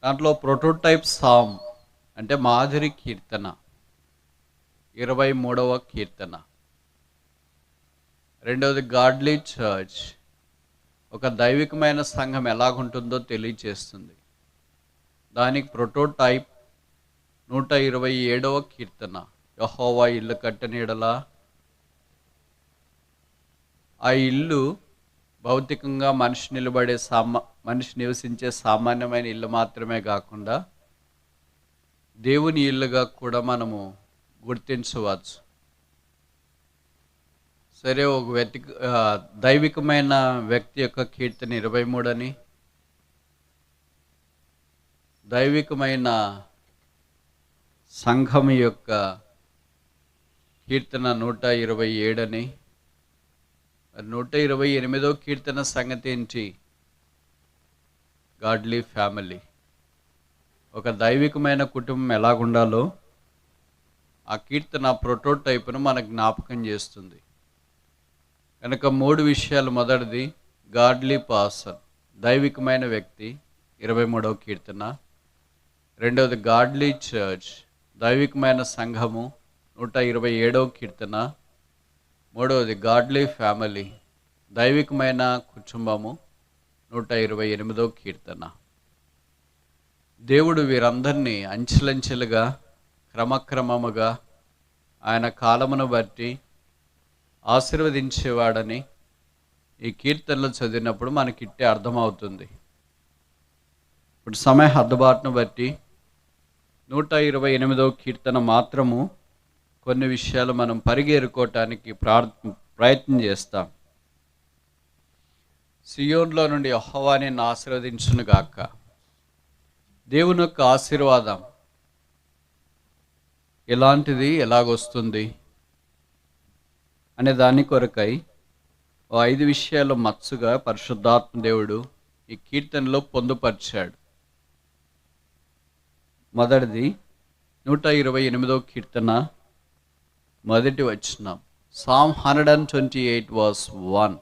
దాంట్లో prototype Sam అంటే మాదిరి కీర్తన 23వ కీర్తన. రెండవది గాడ్లీ చర్చ్, ఒక దైవికమైన సంఘం ఎలాగుంటుందో తెలియచేస్తుంది. దానికి ప్రోటోటైప్ 127వ కీర్తన, యెహోవా ఇల్లు కట్టనీడలా. ఆ ఇల్లు భౌతికంగా మనిషి నివసించే సామాన్యమైన ఇల్లు మాత్రమే కాకుండా దేవుని ఇల్లుగా కూడా మనము గుర్తించవచ్చు. సరే, ఒక దైవికమైన వ్యక్తి యొక్క కీర్తన 23 అని, దైవికమైన సంఘం యొక్క కీర్తన 127 అని. 128వ కీర్తన సంగతి ఏంటి? గాడ్లీ ఫ్యామిలీ, ఒక దైవికమైన కుటుంబం ఎలాగుండాలో ఆ కీర్తన ప్రోటోటైప్ను మనకు జ్ఞాపకం చేస్తుంది. కనుక 3 విషయాలు. మొదటిది గాడ్లీ పర్సన్, దైవికమైన వ్యక్తి, 23వ కీర్తన. రెండవది గాడ్లీ చర్చ్, దైవికమైన సంఘము, 127వ కీర్తన. మూడవది గాడ్లీ ఫ్యామిలీ, దైవికమైన కుటుంబము, 128వ కీర్తన. దేవుడు వీరందరినీ అంచెలంచెలుగా క్రమక్రమముగా ఆయన కాలమును బట్టి ఆశీర్వదించేవాడని ఈ కీర్తనలు చదివినప్పుడు మనకిట్టే అర్థమవుతుంది. ఇప్పుడు సమయ హద్దుబాటును బట్టి 128వ కీర్తన మాత్రము కొన్ని విషయాలు మనం పరిగెరుకోవటానికి ప్రయత్నం చేస్తాం. సియోన్లో నుండి యెహోవాని ఆశీర్వదించును గాక. దేవుని యొక్క ఆశీర్వాదం ఎలాంటిది, ఎలాగొస్తుంది అనే దాని కొరకై 5 విషయాలు మచ్చుగా పరిశుద్ధాత్మ దేవుడు ఈ కీర్తనలో పొందుపరిచాడు. మొదటిది 128వ కీర్తన మొదటి వచనం, Psalm 128 verse 1.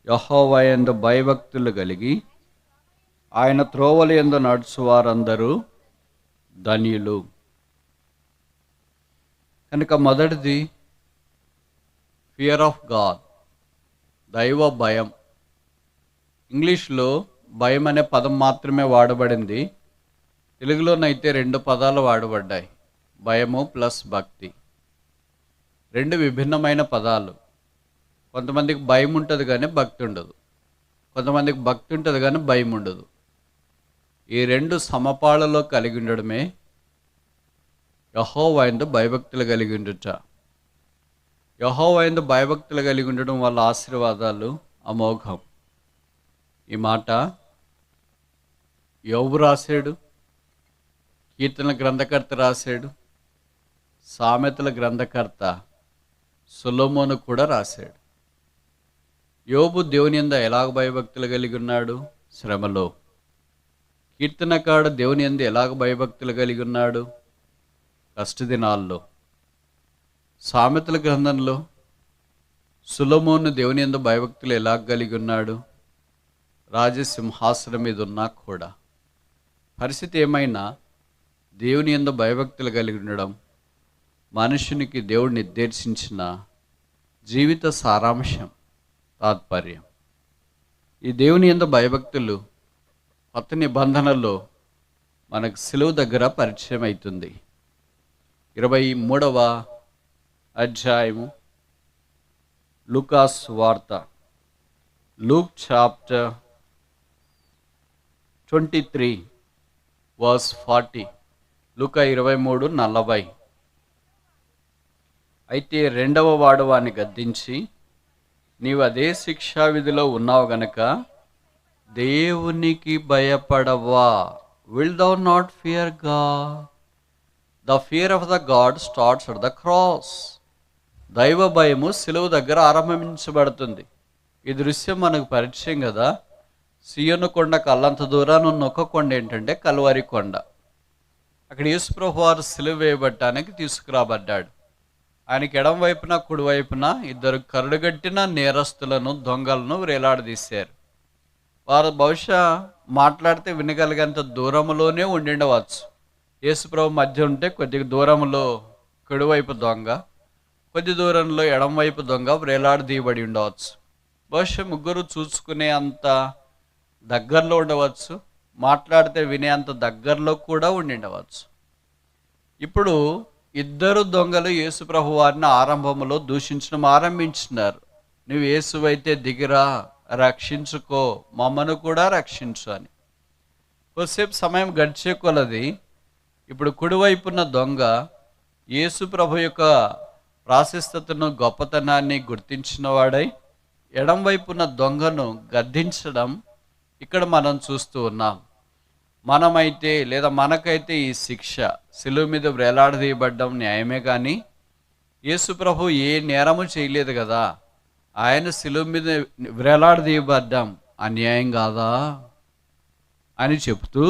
యెహోవా యందు భయభక్తులు కలిగి ఆయన త్రోవల యందు నడుచువారందరూ ధన్యులు. కనుక మొదటిది ఫియర్ ఆఫ్ గాడ్, దైవ భయం. ఇంగ్లీష్లో భయం అనే పదం మాత్రమే వాడబడింది. తెలుగులోనైతే 2 పదాలు వాడబడ్డాయి, భయము ప్లస్ భక్తి. 2 విభిన్నమైన పదాలు. కొంతమందికి భయం ఉంటుంది కానీ భక్తి ఉండదు, కొంతమందికి భక్తి ఉంటుంది కానీ భయం ఉండదు. ఈ 2 సమపాళ్ళలో కలిగి ఉండడమే యెహోవా యందు భయభక్తులు కలిగి ఉండుట. యెహోవా యందు భయభక్తులు కలిగి ఉండడం వల్ల ఆశీర్వాదాలు అమోఘం. ఈ మాట యోబు రాశాడు, కీర్తన గ్రంథకర్త రాశాడు, సామెతల గ్రంథకర్త సొలొమోను కూడా రాశాడు. యోబు దేవుని యందు ఎలాగ భయభక్తులు కలిగి ఉన్నాడు? శ్రమలో. కీర్తనకాడు దేవుని యందు ఎలాగ భయభక్తులు కలిగి ఉన్నాడు? కష్టదినాల్లో. సామెతల గ్రంథంలో సొలొమోను దేవుని యందు భయభక్తులు ఎలాగ కలిగి ఉన్నాడు? రాజసింహాసనం మీద ఉన్నా కూడా. పరిస్థితి ఏమైనా దేవుని యందు భయభక్తులు కలిగి ఉండడం మనుషునికి దేవుడు నిర్దేశించిన జీవిత సారాంశం, తాత్పర్యం. ఈ దేవుని యందు భయభక్తులు కొత్త నిబంధనలో మనకు సిలువ దగ్గర పరిచయం అవుతుంది. 23వ అధ్యాయము లూకాస్ వార్త, లూక్ చాప్టర్ 23 verse 40. లూకా 23:40. అయితే రెండవ వాడు వాని గద్దించి, నీవు అదే శిక్షా విధిలో ఉన్నావు గనక దేవునికి భయపడవా? Will thou not fear God? The fear of the God starts at the cross. దైవ భయము సిలువ దగ్గర ఆరంభించబడుతుంది. ఈ దృశ్యం మనకు పరిచయం కదా. సియోను కొండకు అల్లంత దూరాన ఉన్న ఒక కొండ ఏంటంటే కల్వరి కొండ. అక్కడ యేసుప్రభు వారు సిలువ వేయబట్టానికి తీసుకురాబడ్డాడు. ఆయనకి ఎడం వైపున కుడి వైపున 2 కరుడుగట్టిన నేరస్తులను, దొంగలను వేలాడదీశారు. వారు బహుశా మాట్లాడితే వినగలిగేంత దూరంలోనే ఉండిండవచ్చు. యేసుప్రభు మధ్య ఉంటే కొద్దిగా దూరంలో కుడివైపు దొంగ, కొద్ది దూరంలో ఎడంవైపు దొంగ వేలాడదీయబడి ఉండవచ్చు. బహుశా ముగ్గురు చూసుకునే అంత దగ్గరలో ఉండవచ్చు, మాట్లాడితే వినే అంత దగ్గరలో కూడా ఉండిండవచ్చు. ఇప్పుడు ఇద్దరు దొంగలు యేసుప్రభు వారిని ఆరంభంలో దూషించడం ఆరంభించినారు. నువ్వు యేసువైతే దిగిరా, రక్షించుకో, మమ్మను కూడా రక్షించు అని. కొద్దిసేపు సమయం గడిచే కొలది ఇప్పుడు కుడివైపున్న దొంగ యేసు ప్రభు యొక్క ప్రాశస్తతను, గొప్పతనాన్ని గుర్తించిన వాడై ఎడం వైపున్న దొంగను గద్దించడం ఇక్కడ మనం చూస్తూ ఉన్నాం. మనమైతే లేదా మనకైతే ఈ శిక్ష, శిలువ మీద వేలాడదీయబడ్డం న్యాయమే, కానీ యేసు ప్రభు ఏ నేరము చేయలేదు కదా, ఆయన శిలువ మీద వేలాడదీయబడ్డం అన్యాయం కాదా అని చెప్తూ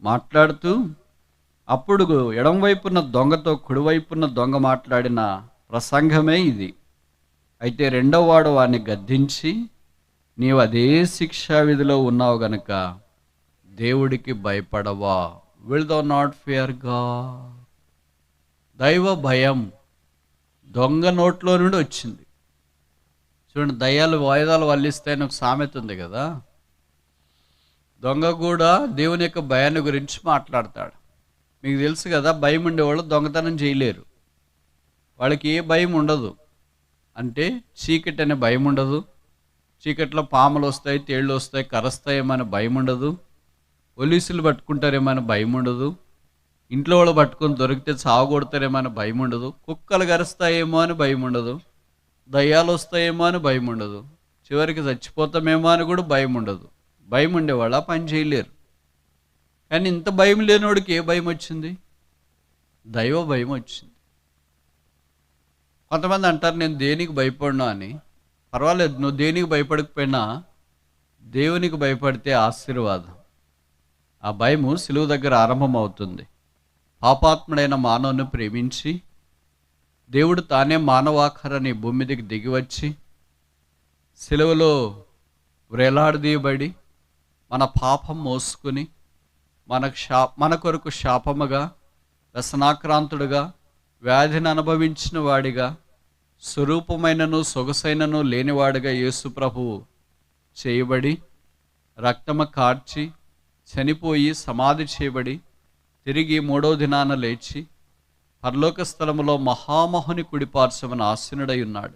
మాట్లాడుతూ, అప్పుడు ఎడంవైపున్న దొంగతో కుడివైపున్న దొంగ మాట్లాడిన ప్రసంగమే ఇది. అయితే రెండవ వాడు వాడిని గద్దించి, నీవు అదే శిక్షా విధిలో ఉన్నావు గనుక దేవుడికి భయపడవా? Will thou not fear God? దైవ భయం దొంగ నోట్లో నుండి వచ్చింది. చూడండి, దయ్యాలు వాయిదాలు వల్లిస్తాయని ఒక సామెత ఉంది కదా. దొంగ కూడా దేవుని యొక్క భయాన్ని గురించి మాట్లాడతాడు. మీకు తెలుసు కదా, భయం ఉండేవాళ్ళు దొంగతనం చేయలేరు. వాళ్ళకి ఏ భయం ఉండదు. అంటే చీకటి అనే భయం ఉండదు, చీకట్లో పాములు వస్తాయి, తేళ్ళు వస్తాయి, కరుస్తాయేమో అని భయం ఉండదు, పోలీసులు పట్టుకుంటారేమో అని భయం ఉండదు, ఇంట్లో వాళ్ళు పట్టుకొని దొరికితే చావగొడతారేమో అని భయం ఉండదు, కుక్కలు కరుస్తాయేమో అని భయం ఉండదు, దయ్యాలు వస్తాయేమో అని భయం ఉండదు, చివరికి చచ్చిపోతామేమో అని కూడా భయం ఉండదు. భయం ఉండేవాళ్ళు ఆ పని చేయలేరు. కానీ ఇంత భయం లేనివాడికి ఏ భయం వచ్చింది? దైవ భయం వచ్చింది. కొంతమంది అంటారు, నేను దేనికి భయపడినా అని. పర్వాలేదు, నువ్వు దేనికి భయపడకపోయినా దేవునికి భయపడితే ఆశీర్వాదం. ఆ భయము సిలువ దగ్గర ఆరంభమవుతుంది. పాపాత్ముడైన మానవుని ప్రేమించి దేవుడు తానే మానవాకారాన్ని భూమి మీదకి దిగివచ్చి సిలువలో వ్రేలాడదీయబడి మన పాపం మోసుకుని మన కొరకు శాపముగా, వ్యసనాక్రాంతుడుగా, వ్యాధిని అనుభవించిన వాడిగా, స్వరూపమైనను సొగసైనను లేనివాడిగా యేసు ప్రభువు చేయబడి, రక్తము కార్చి చనిపోయి సమాధి చేయబడి తిరిగి మూడవ దినాన లేచి పరలోక స్థలములో మహామహుని కుడిపార్శ్వమున ఆసీనుడై ఉన్నాడు.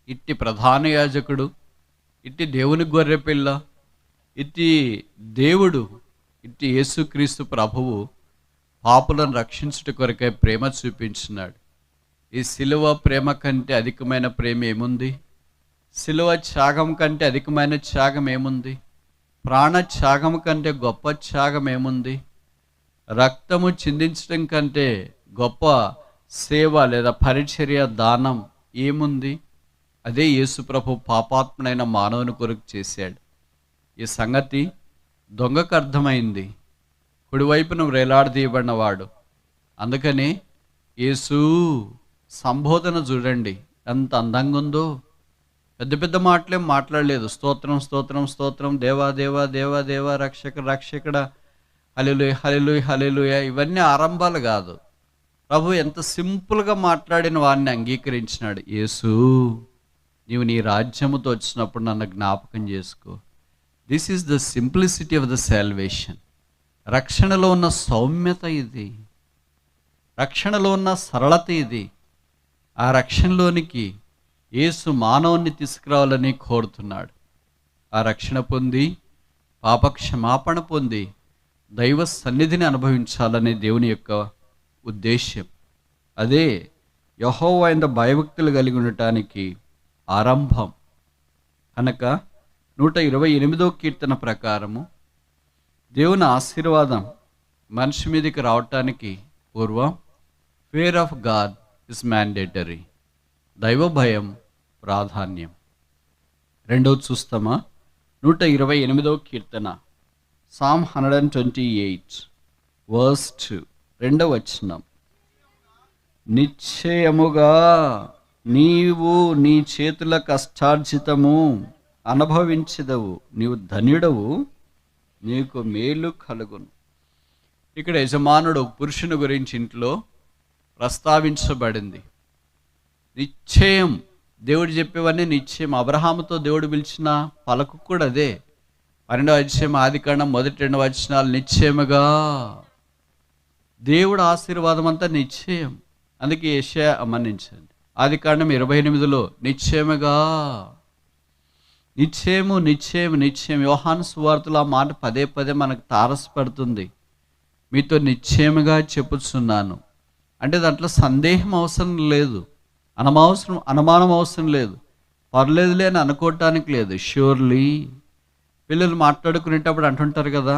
ఇట్టి ప్రధాన యాజకుడు, ఇట్టి దేవుని గొర్రెపిల్ల, ఇట్టి దేవుడు, ఇట్టి యేసుక్రీస్తు ప్రభువు పాపులను రక్షించుట కొరకై ప్రేమ చూపించినాడు. ఈ సిలువ ప్రేమ కంటే అధికమైన ప్రేమ ఏముంది? సిలువ త్యాగం కంటే అధికమైన త్యాగం ఏముంది? ప్రాణ త్యాగం కంటే గొప్ప త్యాగం ఏముంది? రక్తము చిందించడం కంటే గొప్ప సేవ లేదా పరిచర్య, దానం ఏముంది? అదే యేసుప్రభు పాపాత్ముడైన మానవుని కొరకు చేశాడు. ఈ సంగతి దొంగకు అర్థమైంది, కుడివైపున వేలాడదీయబడిన వాడు. అందుకని యేసు సంబోధన చూడండి ఎంత అందంగా ఉందో. పెద్ద పెద్ద మాటలేం మాట్లాడలేదు. స్తోత్రం స్తోత్రం స్తోత్రం, దేవా దేవా దేవా దేవా, రక్షక రక్షకుడ, హల్లెలూయా హల్లెలూయా హల్లెలూయా, ఇవన్నీ ఆరంభాలు కాదు. ప్రభు ఎంత సింపుల్గా మాట్లాడిన వాడిని అంగీకరించినాడు. యేసు, నీవు నీ రాజ్యముతో వచ్చినప్పుడు నన్ను జ్ఞాపకం చేసుకో. This is the simplicity of the salvation. రక్షణలో ఉన్న సౌమ్యత ఇది, రక్షణలో ఉన్న సరళత ఇది. ఆ రక్షణలోనికి యేసు మానవుని తీసుకురావాలని కోరుతున్నాడు. ఆ రక్షణ పొంది, పాపక్షమాపణ పొంది, దైవ సన్నిధిని అనుభవించాలనే దేవుని యొక్క ఉద్దేశ్యం. అదే యెహోవా యందు భయభక్తులు కలిగి ఉండటానికి ఆరంభం. కనుక 128వ కీర్తన ప్రకారము దేవుని ఆశీర్వాదం మనిషి మీదకి రావటానికి పూర్వం fear of God is mandatory. దైవ భయం ప్రాధాన్యం. రెండవది చూస్తామా? 128వ కీర్తన, Psalm 128 verse 2, రెండవ వచనం. నిశ్చయముగా నీవు నీ చేతుల కష్టార్జితము అనుభవించదవు, నీవు ధన్యుడవు, నీకు మేలు కలుగును. ఇక్కడ యజమానుడు పురుషుని గురించి ఇంట్లో ప్రస్తావించబడింది. నిశ్చయం, దేవుడు చెప్పేవన్నీ నిశ్చయం. అబ్రహాముతో దేవుడు పిలిచిన పలుకు కూడా అదే. 12వ అధ్యాయం ఆదికాండం 1-2 వచనాలు, నిశ్చయముగా దేవుడు ఆశీర్వాదం అంతా నిశ్చయం. అందుకే యెషయా మన్నించండి, ఆదికాండం 28లో నిశ్చయముగా, నిశ్చయము నిశ్చయం నిశ్చయం. యోహాను సువార్తలో ఆ మాట పదే పదే మనకు తారసపడుతుంది. మీతో నిశ్చయముగా చెప్పుచున్నాను అంటే దాంట్లో సందేహం అవసరం లేదు, అనుమానం అవసరం లేదు, పర్లేదులే అని అనుకోవటానికి లేదు. ష్యూర్లీ. పిల్లలు మాట్లాడుకునేటప్పుడు అంటుంటారు కదా,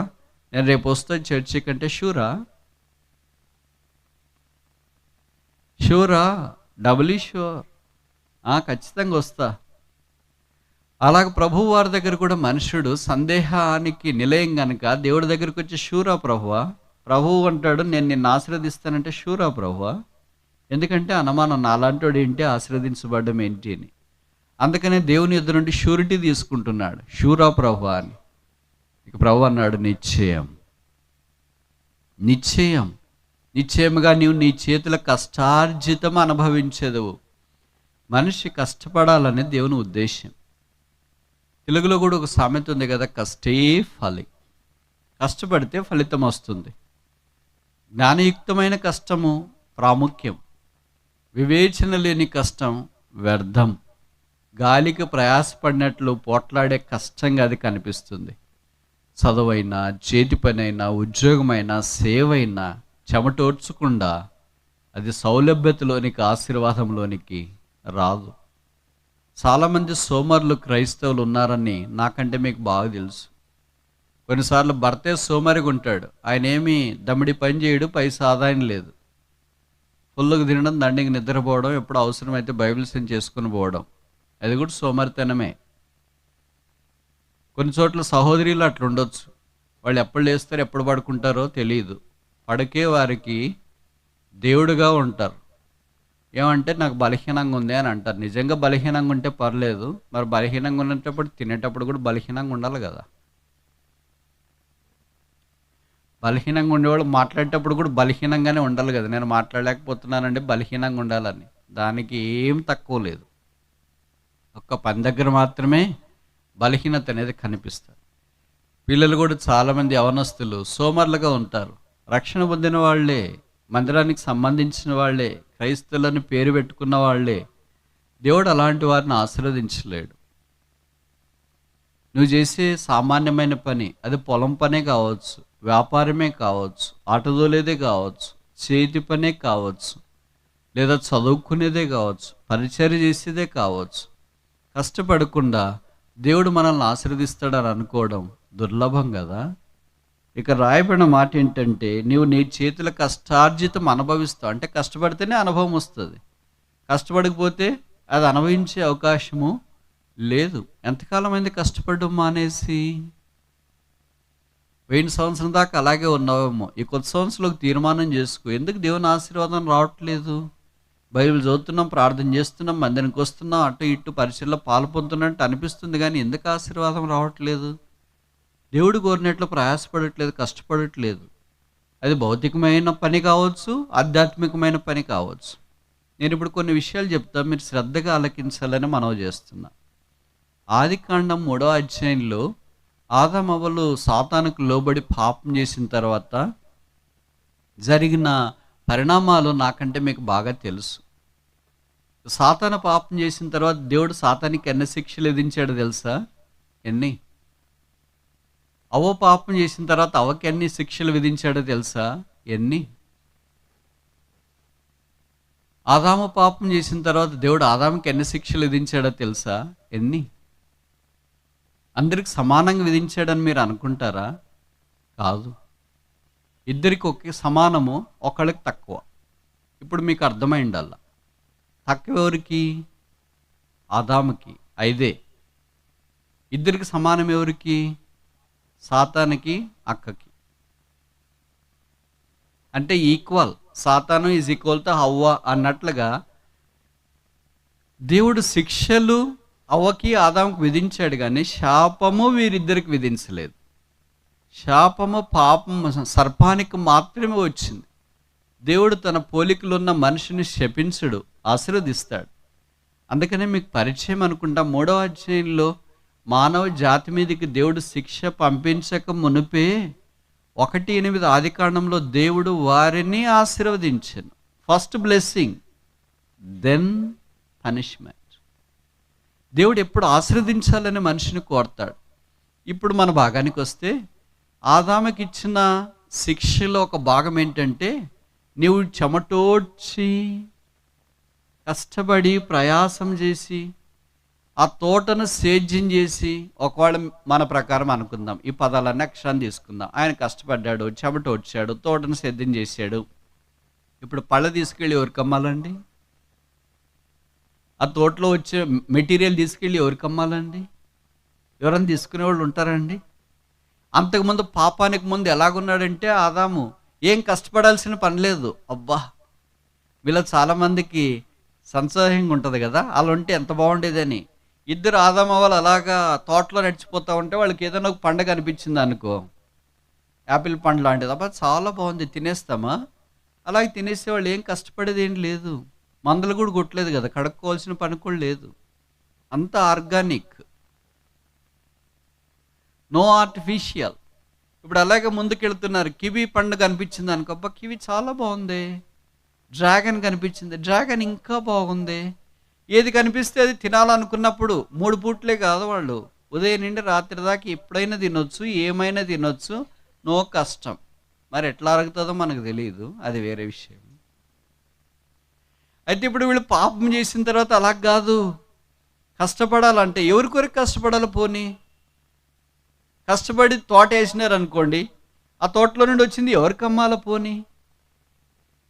నేను రేపు వస్తాను చర్చి కంటే షూరా, డబులీ షూర్, ఖచ్చితంగా వస్తా. అలాగ ప్రభువు వారి దగ్గర కూడా మనుషుడు సందేహానికి నిలయం కనుక దేవుడి దగ్గరికి వచ్చి షూరా ప్రభువా, ప్రభువు అంటాడు నేను నిన్ను ఆశీర్వదిస్తానంటే షూరా ప్రభువా, ఎందుకంటే అనుమానం నాలాంటి ఏంటి ఆశీర్వదించబడ్డం ఏంటి అని. అందుకనే దేవుని యొద్ద నుండి షూరిటీ తీసుకుంటున్నాడు, షూరా ప్రభువా అని. ఇక ప్రభు అన్నాడు నిశ్చయం, నిశ్చయం, నిశ్చయముగా నీవు నీ చేతుల కష్టార్జితం అనుభవించదు. మనిషి కష్టపడాలని దేవుని ఉద్దేశం. తెలుగులో కూడా ఒక సామెత ఉంది కదా, కష్టే ఫలి. కష్టపడితే ఫలితం వస్తుంది. జ్ఞానయుక్తమైన కష్టము ప్రాముఖ్యం, వివేచన లేని కష్టం వ్యర్థం. గాలికి ప్రయాసపడినట్లు పోట్లాడే కష్టంగా అది కనిపిస్తుంది. చదువైనా, చేతి పనైనా, ఉద్యోగమైనా, సేవైనా చెమటోడ్చకుండా అది సౌలభ్యతలోనికి, ఆశీర్వాదంలోనికి రాదు. చాలామంది సోమరులు క్రైస్తవులు ఉన్నారని నాకంటే మీకు బాగా తెలుసు. కొన్నిసార్లు భర్తే సోమరిగా ఉంటాడు, ఆయన ఏమీ దమ్మిడి పని చేయడు, పైసా ఆదాయం లేదు, ఫుల్లుగా తినడం, దండికి నిద్రపోవడం, ఎప్పుడు అవసరమైతే బైబిల్ సెండ్ చేసుకుని పోవడం, అది కూడా సోమరితనమే. కొన్ని చోట్ల సహోదరులు అట్లా ఉండొచ్చు, వాళ్ళు ఎప్పుడు లేస్తారో ఎప్పుడు పడుకుంటారో తెలియదు, పడకే వారికి దేవుడుగా ఉంటారు. ఏమంటే నాకు బలహీనంగా ఉంది అని అంటారు. నిజంగా బలహీనంగా ఉంటే పర్లేదు, మరి బలహీనంగా ఉన్నప్పుడు తినేటప్పుడు కూడా బలహీనంగా ఉండాలి కదా. బలహీనంగా ఉండేవాళ్ళు మాట్లాడేటప్పుడు కూడా బలహీనంగానే ఉండాలి కదా. నేను మాట్లాడలేకపోతున్నానంటే బలహీనంగా ఉండాలని, దానికి ఏం తక్కువ లేదు. ఒక్క పని దగ్గర మాత్రమే బలహీనత అనేది కనిపిస్తుంది. పిల్లలు కూడా చాలామంది యవనస్తులు సోమరులుగా ఉంటారు. రక్షణ పొందిన వాళ్ళే, మందిరానికి సంబంధించిన వాళ్ళే, క్రైస్తవులని పేరు పెట్టుకున్న వాళ్ళే. దేవుడు అలాంటి వారిని ఆశీర్వదించలేడు. నువ్వు చేసే సామాన్యమైన పని, అది పొలం పనే కావచ్చు, వ్యాపారమే కావచ్చు, ఆటోదోలేదే కావచ్చు, చేతి పనే కావచ్చు, లేదా చదువుకునేదే కావచ్చు, పరిచర్య చేసేదే కావచ్చు, కష్టపడకుండా దేవుడు మనల్ని ఆశీర్వదిస్తాడని అనుకోవడం దుర్లభం కదా. ఇక రాయబడిన మాట ఏంటంటే, నీవు నీ చేతుల కష్టార్జితం అనుభవిస్తావు. అంటే కష్టపడితేనే అనుభవం వస్తుంది, కష్టపడకపోతే అది అనుభవించే అవకాశము లేదు. ఎంతకాలం అయింది కష్టపడడం మానేసి? 1000 సంవత్సరం దాకా అలాగే ఉన్నావేమో. ఈ కొత్త సంవత్సరంలోకి తీర్మానం చేసుకో, ఎందుకు దేవుని ఆశీర్వాదం రావట్లేదు? బైబిల్ చదువుతున్నాం, ప్రార్థన చేస్తున్నాం, మందిరానికి వస్తున్నాం, అటు ఇటు పరిచయలో పాలు పొందుతున్నట్టు అనిపిస్తుంది, కానీ ఎందుకు ఆశీర్వాదం రావట్లేదు? దేవుడు కోరినట్లు ప్రయాసపడట్లేదు, కష్టపడట్లేదు. అది భౌతికమైన పని కావచ్చు, ఆధ్యాత్మికమైన పని కావచ్చు. నేను ఇప్పుడు కొన్ని విషయాలు చెప్తా, మీరు శ్రద్ధగా ఆలకించాలని మనవి చేస్తున్నా. ఆదికాండం 3వ అధ్యాయంలో ఆదామవ్వలు సాతానుకు లోబడి పాపం చేసిన తర్వాత జరిగిన పరిణామాలు నాకంటే మీకు బాగా తెలుసు. సాతాను పాపం చేసిన తర్వాత దేవుడు సాతానికి ఎన్ని శిక్షలు విధించాడో తెలుసా? ఎన్ని? అవ్వ పాపం చేసిన తర్వాత అవ్వకి ఎన్ని శిక్షలు విధించాడో తెలుసా? ఎన్ని? ఆదాము పాపం చేసిన తర్వాత దేవుడు ఆదాముకి ఎన్ని శిక్షలు విధించాడో తెలుసా? ఎన్ని? అందరికి సమానంగా విధించాడని మీరు అనుకుంటారా? కాదు. ఇద్దరికి ఒకే సమానము, ఒకళ్ళకి తక్కువ. ఇప్పుడు మీకు అర్థమైండల్లా. తక్కువ ఎవరికి? ఆదాముకి 5. ఇద్దరికి సమానం ఎవరికి? సాతానికి, అక్కకి. అంటే ఈక్వల్. సాతాను ఈజ్ ఈక్వల్ టు హవ్వ అన్నట్లుగా దేవుడు శిక్షలు అవ్వకి ఆదాముకు విధించాడు కానీ శాపము వీరిద్దరికి విధించలేదు. శాపము పాపము సర్పానికి మాత్రమే వచ్చింది. దేవుడు తన పోలికలో ఉన్న మనిషిని శపించడు, ఆశీర్వదిస్తాడు. అందుకనే మీకు పరిచయం అనుకుంటా 3వ అధ్యాయంలో మానవ జాతి మీదకి దేవుడు శిక్ష పంపించక మునిపే 1:8 ఆదికాండంలో దేవుడు వారిని ఆశీర్వదించాను. First blessing, then punishment. దేవుడు ఎప్పుడు ఆశీర్వదించాలని మనిషిని కోరతాడు. ఇప్పుడు మన భాగానికి వస్తే ఆదాముకి ఇచ్చిన శిక్షలో ఒక భాగం ఏంటంటే, నీవు చెమటోడ్చి కష్టపడి ప్రయాసం చేసి ఆ తోటను సేద్యం చేసి, ఒకవేళ మన ప్రకారం అనుకుందాం, ఈ పదాలన్నీ అక్షరాన్ని తీసుకుందాం. ఆయన కష్టపడ్డాడు, చెమటోడ్చాడు, తోటను సేద్యం చేశాడు. ఇప్పుడు పళ్ళ తీసుకెళ్ళి ఎవరికి అమ్మాలండి? ఆ తోటలో వచ్చే మెటీరియల్ తీసుకెళ్ళి ఎవరికి అమ్మాలండి? ఎవరైనా తీసుకునే వాళ్ళు ఉంటారండి? అంతకుముందు పాపానికి ముందు ఎలాగున్నాడంటే ఆదాము ఏం కష్టపడాల్సిన పని లేదు. అబ్బా, వీళ్ళ చాలామందికి సందేహంగా ఉంటుంది కదా, అలా ఉంటే ఎంత బాగుండేదని. ఇద్దరు ఆదాము వాళ్ళు అలాగా తోటలో నడిచిపోతూ ఉంటే వాళ్ళకి ఏదైనా ఒక పండుగ అనిపించింది అనుకో, యాపిల్ పండు లాంటిది, అబ్బా చాలా బాగుంది తినేస్తామా? అలాగే తినేసేవాళ్ళు, ఏం కష్టపడేది ఏం లేదు, మందులు కూడా కొట్టలేదు కదా, కడుక్కోవాల్సిన పని కూడా లేదు, అంతా ఆర్గానిక్, నో ఆర్టిఫిషియల్. ఇప్పుడు అలాగే ముందుకెళ్తున్నారు. కివి పండు కనిపించింది అనుకో, అబ్బా కివి చాలా బాగుంది. డ్రాగన్ కనిపించింది, డ్రాగన్ ఇంకా బాగుంది. ఏది కనిపిస్తే అది తినాలనుకున్నప్పుడు 3 పూట్లే కాదు, వాళ్ళు ఉదయం నుండి రాత్రి దాకా ఎప్పుడైనా తినొచ్చు, ఏమైనా తినొచ్చు, నో కష్టం. మరి ఎట్లా అరుగుతుందో మనకు తెలియదు, అది వేరే విషయం. అయితే ఇప్పుడు వీళ్ళు పాపం చేసిన తర్వాత అలా కాదు, కష్టపడాలంటే ఎవరి కొరకు కష్టపడాలి? పోనీ కష్టపడి తోట వేసినారు అనుకోండి, ఆ తోటలో నుండి వచ్చింది ఎవరికి అమ్మాల? పోనీ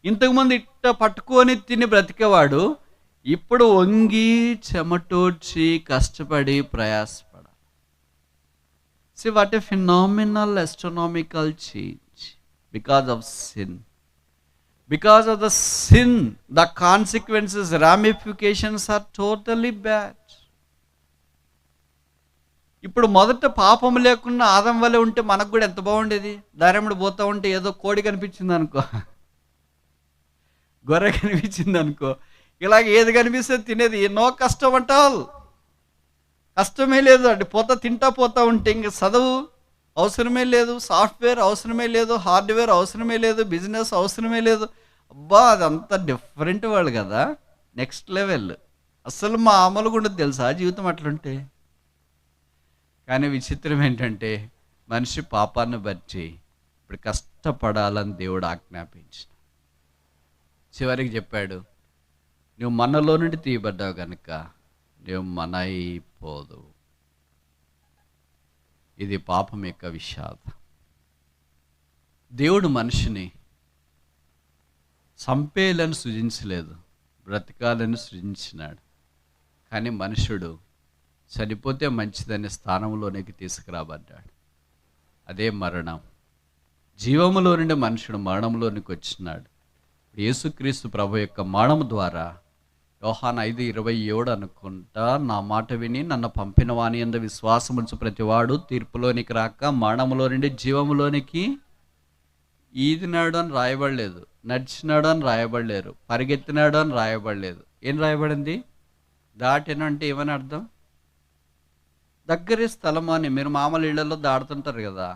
ఇంతకుముందు ఇట్ట పట్టుకొని తిని బ్రతికేవాడు ఇప్పుడు వంగి చెమటోడ్చి కష్టపడి ప్రయాసపడాలి. See what a phenomenal astronomical change because of sin. Because of the sin, the consequences, ramifications are totally bad. ఇప్పుడు మొదట పాపం లేకుండా ఆదం వల్లే ఉంటే మనకు కూడా ఎంత బాగుండేది. దారెమ్మడి పోతూ ఉంటే ఏదో కోడి కనిపించింది అనుకో, గొర్రె కనిపించింది అనుకో, ఇలాగ ఏది కనిపిస్తే తినేది, నో కష్టం అట్ ఆల్, కష్టమే లేదు. అంటే తింటా పోతా ఉంటే ఇంక చదువు అవసరమే లేదు, సాఫ్ట్వేర్ అవసరమే లేదు, హార్డ్వేర్ అవసరమే లేదు, బిజినెస్ అవసరమే లేదు. అబ్బా అదంతా డిఫరెంట్ వాళ్ళు కదా, నెక్స్ట్ లెవెల్. అసలు మా అమలు కూడా తెలుసా జీవితం అట్లుంటే. కానీ విచిత్రం ఏంటంటే మనిషి పాపాన్ని బట్టి ఇప్పుడు కష్టపడాలని దేవుడు ఆజ్ఞాపించిన. చివరికి చెప్పాడు, నువ్వు మనలో నుండి తీయబడ్డావు కనుక నువ్వు మనైపోదు. ఇది పాపం యొక్క విషాదం. దేవుడు మనిషిని సంపేయాలని సృజించలేదు, బ్రతకాలని సృజించినాడు. కానీ మనుషుడు చనిపోతే మంచిదనే స్థానంలోనికి తీసుకురాబడ్డాడు. అదే మరణం. జీవములో నుండి మనుషుడు మరణంలోనికి వచ్చినాడు. యేసుక్రీస్తు ప్రభు యొక్క మరణం ద్వారా యోహాను 5:27 అనుకుంటా, నా మాట విని నన్ను పంపిన వాని యందు విశ్వాసముంచు ప్రతివాడు తీర్పులోనికి రాక మరణములో నుండి జీవములోనికి ఈదినాడు అని రాయబడలేదు, నడిచినాడు అని రాయబడలేరు, పరిగెత్తినాడు అని రాయబడలేదు. ఏం రాయబడింది? దాటినంటే ఏమని అర్థం? దగ్గరే స్థలం అని. మీరు మామూలు ఇళ్లలో దాడుతుంటారు కదా,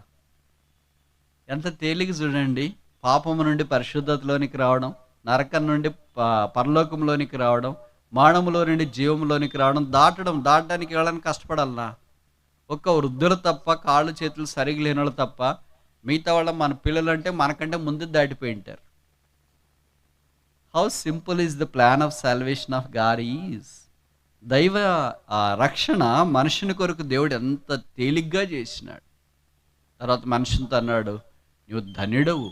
ఎంత తేలిక చూడండి. పాపము నుండి పరిశుద్ధతలోనికి రావడం, నరకం నుండి పరలోకంలోనికి రావడం, మరణములో నుండి జీవంలోనికి రావడం, దాటడానికి వెళ్ళడానికి కష్టపడాలనా? ఒక్క వృద్ధులు తప్ప, కాళ్ళు చేతులు సరిగ్గా లేని వాళ్ళు తప్ప మిగతా వాళ్ళ మన పిల్లలు అంటే మనకంటే ముందు దాటిపోయి ఉంటారు. How simple is the plan of salvation of God is. దైవ రక్షణ మనుషుని కొరకు దేవుడు ఎంత తేలిగ్గా చేసినాడు. తర్వాత మనుషునితో అన్నాడు, నువ్వు ధన్యుడవు,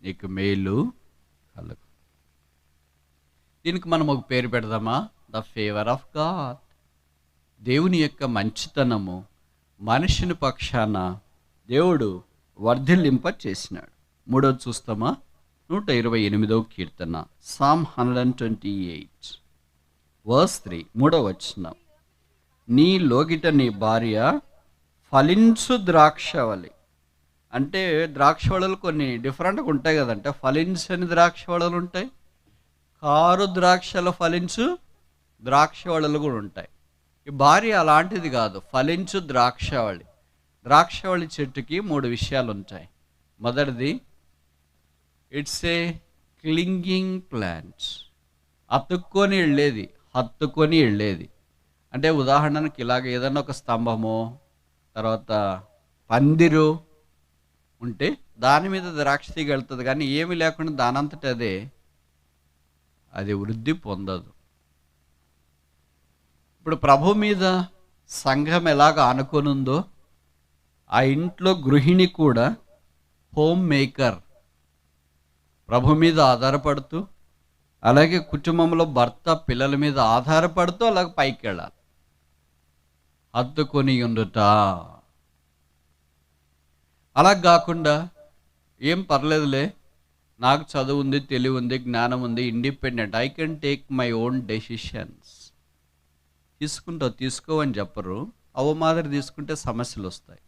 నీకు మేలు కలుగు. దీనికి మనం ఒక పేరు పెడదామా? The favour of God. దేవుని యొక్క మంచితనము మనుషుని పక్షాన దేవుడు వర్ధిల్లింప చేసినాడు. మూడోది చూస్తామా? 128వ కీర్తన, Psalm 128 verse 3, 3వ వచనం. నీ లోగిట నీ భార్య ఫలించు ద్రాక్షవలి. అంటే ద్రాక్షవళలు కొన్ని డిఫరెంట్గా ఉంటాయి కదంటే, ఫలించని ద్రాక్షవళలు ఉంటాయి, కారు ద్రాక్షలు ఫలించు ద్రాక్షవళలు కూడా ఉంటాయి. ఈ భార్య అలాంటిది కాదు, ఫలించు ద్రాక్షవళి. ద్రాక్షవళి చెట్టుకి 3 విషయాలు ఉంటాయి. మొదటిది, ఇట్స్ ఏ క్లింగింగ్ ప్లాంట్. హత్తుకొని వెళ్ళేది. అంటే ఉదాహరణకి ఇలాగ ఏదైనా ఒక స్తంభము, తర్వాత పందిరు ఉంటే దాని మీద ద్రాక్ష తీగ వెళ్తుంది, కానీ ఏమి లేకుండా దానంతట అది వృద్ధి పొందదు. ఇప్పుడు ప్రభు మీద సంఘం ఎలాగ ఆనుకొనుందో, ఆ ఇంట్లో గృహిణి కూడా హోమ్ మేకర్, ప్రభు మీద ఆధారపడుతూ, అలాగే కుటుంబంలో భర్త పిల్లల మీద ఆధారపడుతూ అలాగ పైకి వెళ్ళాలి. హత్తుకొని ఉండుట. అలా కాకుండా ఏం పర్లేదులే, నాకు చదువు ఉంది, తెలివి ఉంది, జ్ఞానం ఉంది, independent, I can take my own decisions. తీసుకోవని చెప్పరు. మాదిరి తీసుకుంటే సమస్యలు వస్తాయి.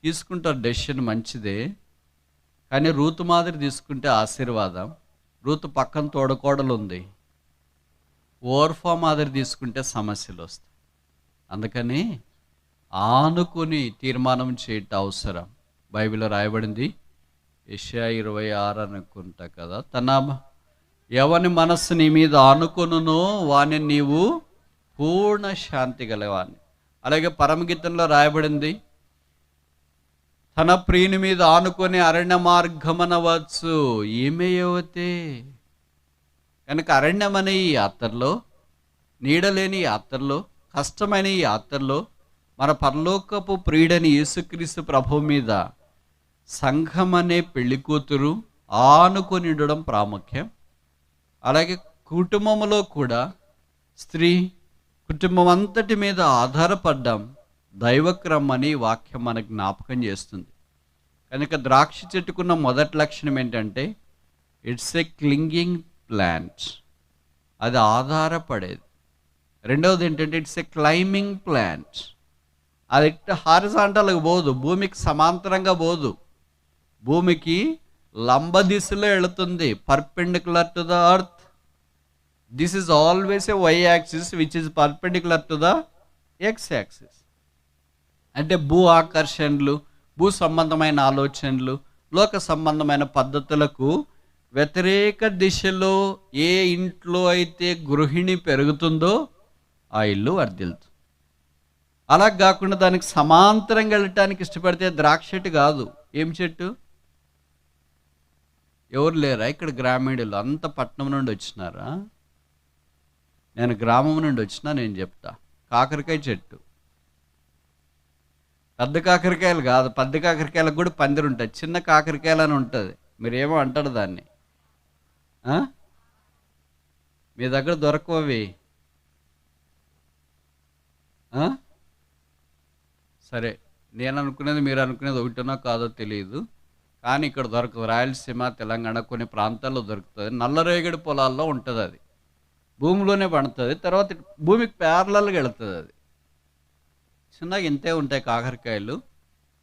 తీసుకుంటారు, డెసిషన్ మంచిదే, కానీ రూతు మాదిరి తీసుకుంటే ఆశీర్వాదం. రూతు పక్కన తోడకోడలు ఉంది. ఓర్ఫా మాదిరి తీసుకుంటే సమస్యలు వస్తాయి. అందుకని ఆనుకొని తీర్మానం చేయటం అవసరం. బైబిల్లో రాయబడింది, యెషయా 26 అనుకుంటా కదా, ఎవని మనస్సు నీ మీద ఆనుకొనునో వాని నీవు పూర్ణ శాంతి గలవాన్ని. అలాగే పరమగీతంలో రాయబడింది, తన ప్రియుని మీద ఆనుకొని అరణ్య మార్గమనవచ్చు ఈమె యువతే. కనుక అరణ్యమనే ఈ యాత్రలో, నీడలేని యాత్రలో, కష్టమైన ఈ యాత్రలో మన పరలోకపు ప్రియుడని యేసుక్రీస్తు ప్రభు మీద సంఘం అనే పెళ్లి కూతురు ఆనుకొని ఉండడం ప్రాముఖ్యం. అలాగే కుటుంబంలో కూడా స్త్రీ కుటుంబం అంతటి మీద ఆధారపడ్డం దైవక్రమం అని వాక్యం మనకు జ్ఞాపకం చేస్తుంది. కనుక ద్రాక్ష చెట్టుకున్న మొదటి లక్షణం ఏంటంటే, ఇట్స్ ఏ క్లింగింగ్ ప్లాంట్, అది ఆధారపడేది. రెండవది ఏంటంటే, ఇట్స్ ఏ క్లైంబింగ్ ప్లాంట్, అది హారిజాంటల్గా పోదు, భూమికి సమాంతరంగా పోదు, భూమికి లంబ దిశలో వెళుతుంది, perpendicular to the earth. This is always a Y axis which is perpendicular to the X axis. అంటే భూ ఆకర్షణలు, భూ సంబంధమైన ఆలోచనలు, లోక సంబంధమైన పద్ధతులకు వ్యతిరేక దిశలో ఏ ఇంట్లో అయితే గృహిణి పెరుగుతుందో ఆ ఇల్లు వర్ధిల్లుతుంది. అలా కాకుండా దానికి సమాంతరంగా వెళ్ళటానికి ఇష్టపడితే ద్రాక్ష చెట్టు కాదు. ఏం చెట్టు? ఎవరు లేరా ఇక్కడ గ్రామీణులు? అంత పట్నం నుండి వచ్చినారా? నేను గ్రామం నుండి వచ్చినా, నేను చెప్తా. కాకరకాయ చెట్టు, పెద్ద కాకరకాయలు కాదు, పెద్ద కాకరకాయలకు కూడా పందిరు ఉంటుంది, చిన్న కాకరకాయలు అని ఉంటుంది. మీరేమో అంటారు దాన్ని, మీ దగ్గర దొరకవి. సరే, నేను అనుకునేది మీరు అనుకునేది ఒకటినో కాదో తెలియదు, కానీ ఇక్కడ దొరకదు. రాయలసీమ, తెలంగాణ కొన్ని ప్రాంతాల్లో దొరుకుతుంది. నల్లరేగడి పొలాల్లో ఉంటుంది, అది భూమిలోనే పండుతుంది, తర్వాత భూమికి ప్యారలల్గా వెళుతుంది. అది చిన్నగా ఇంతే ఉంటాయి కాకరకాయలు.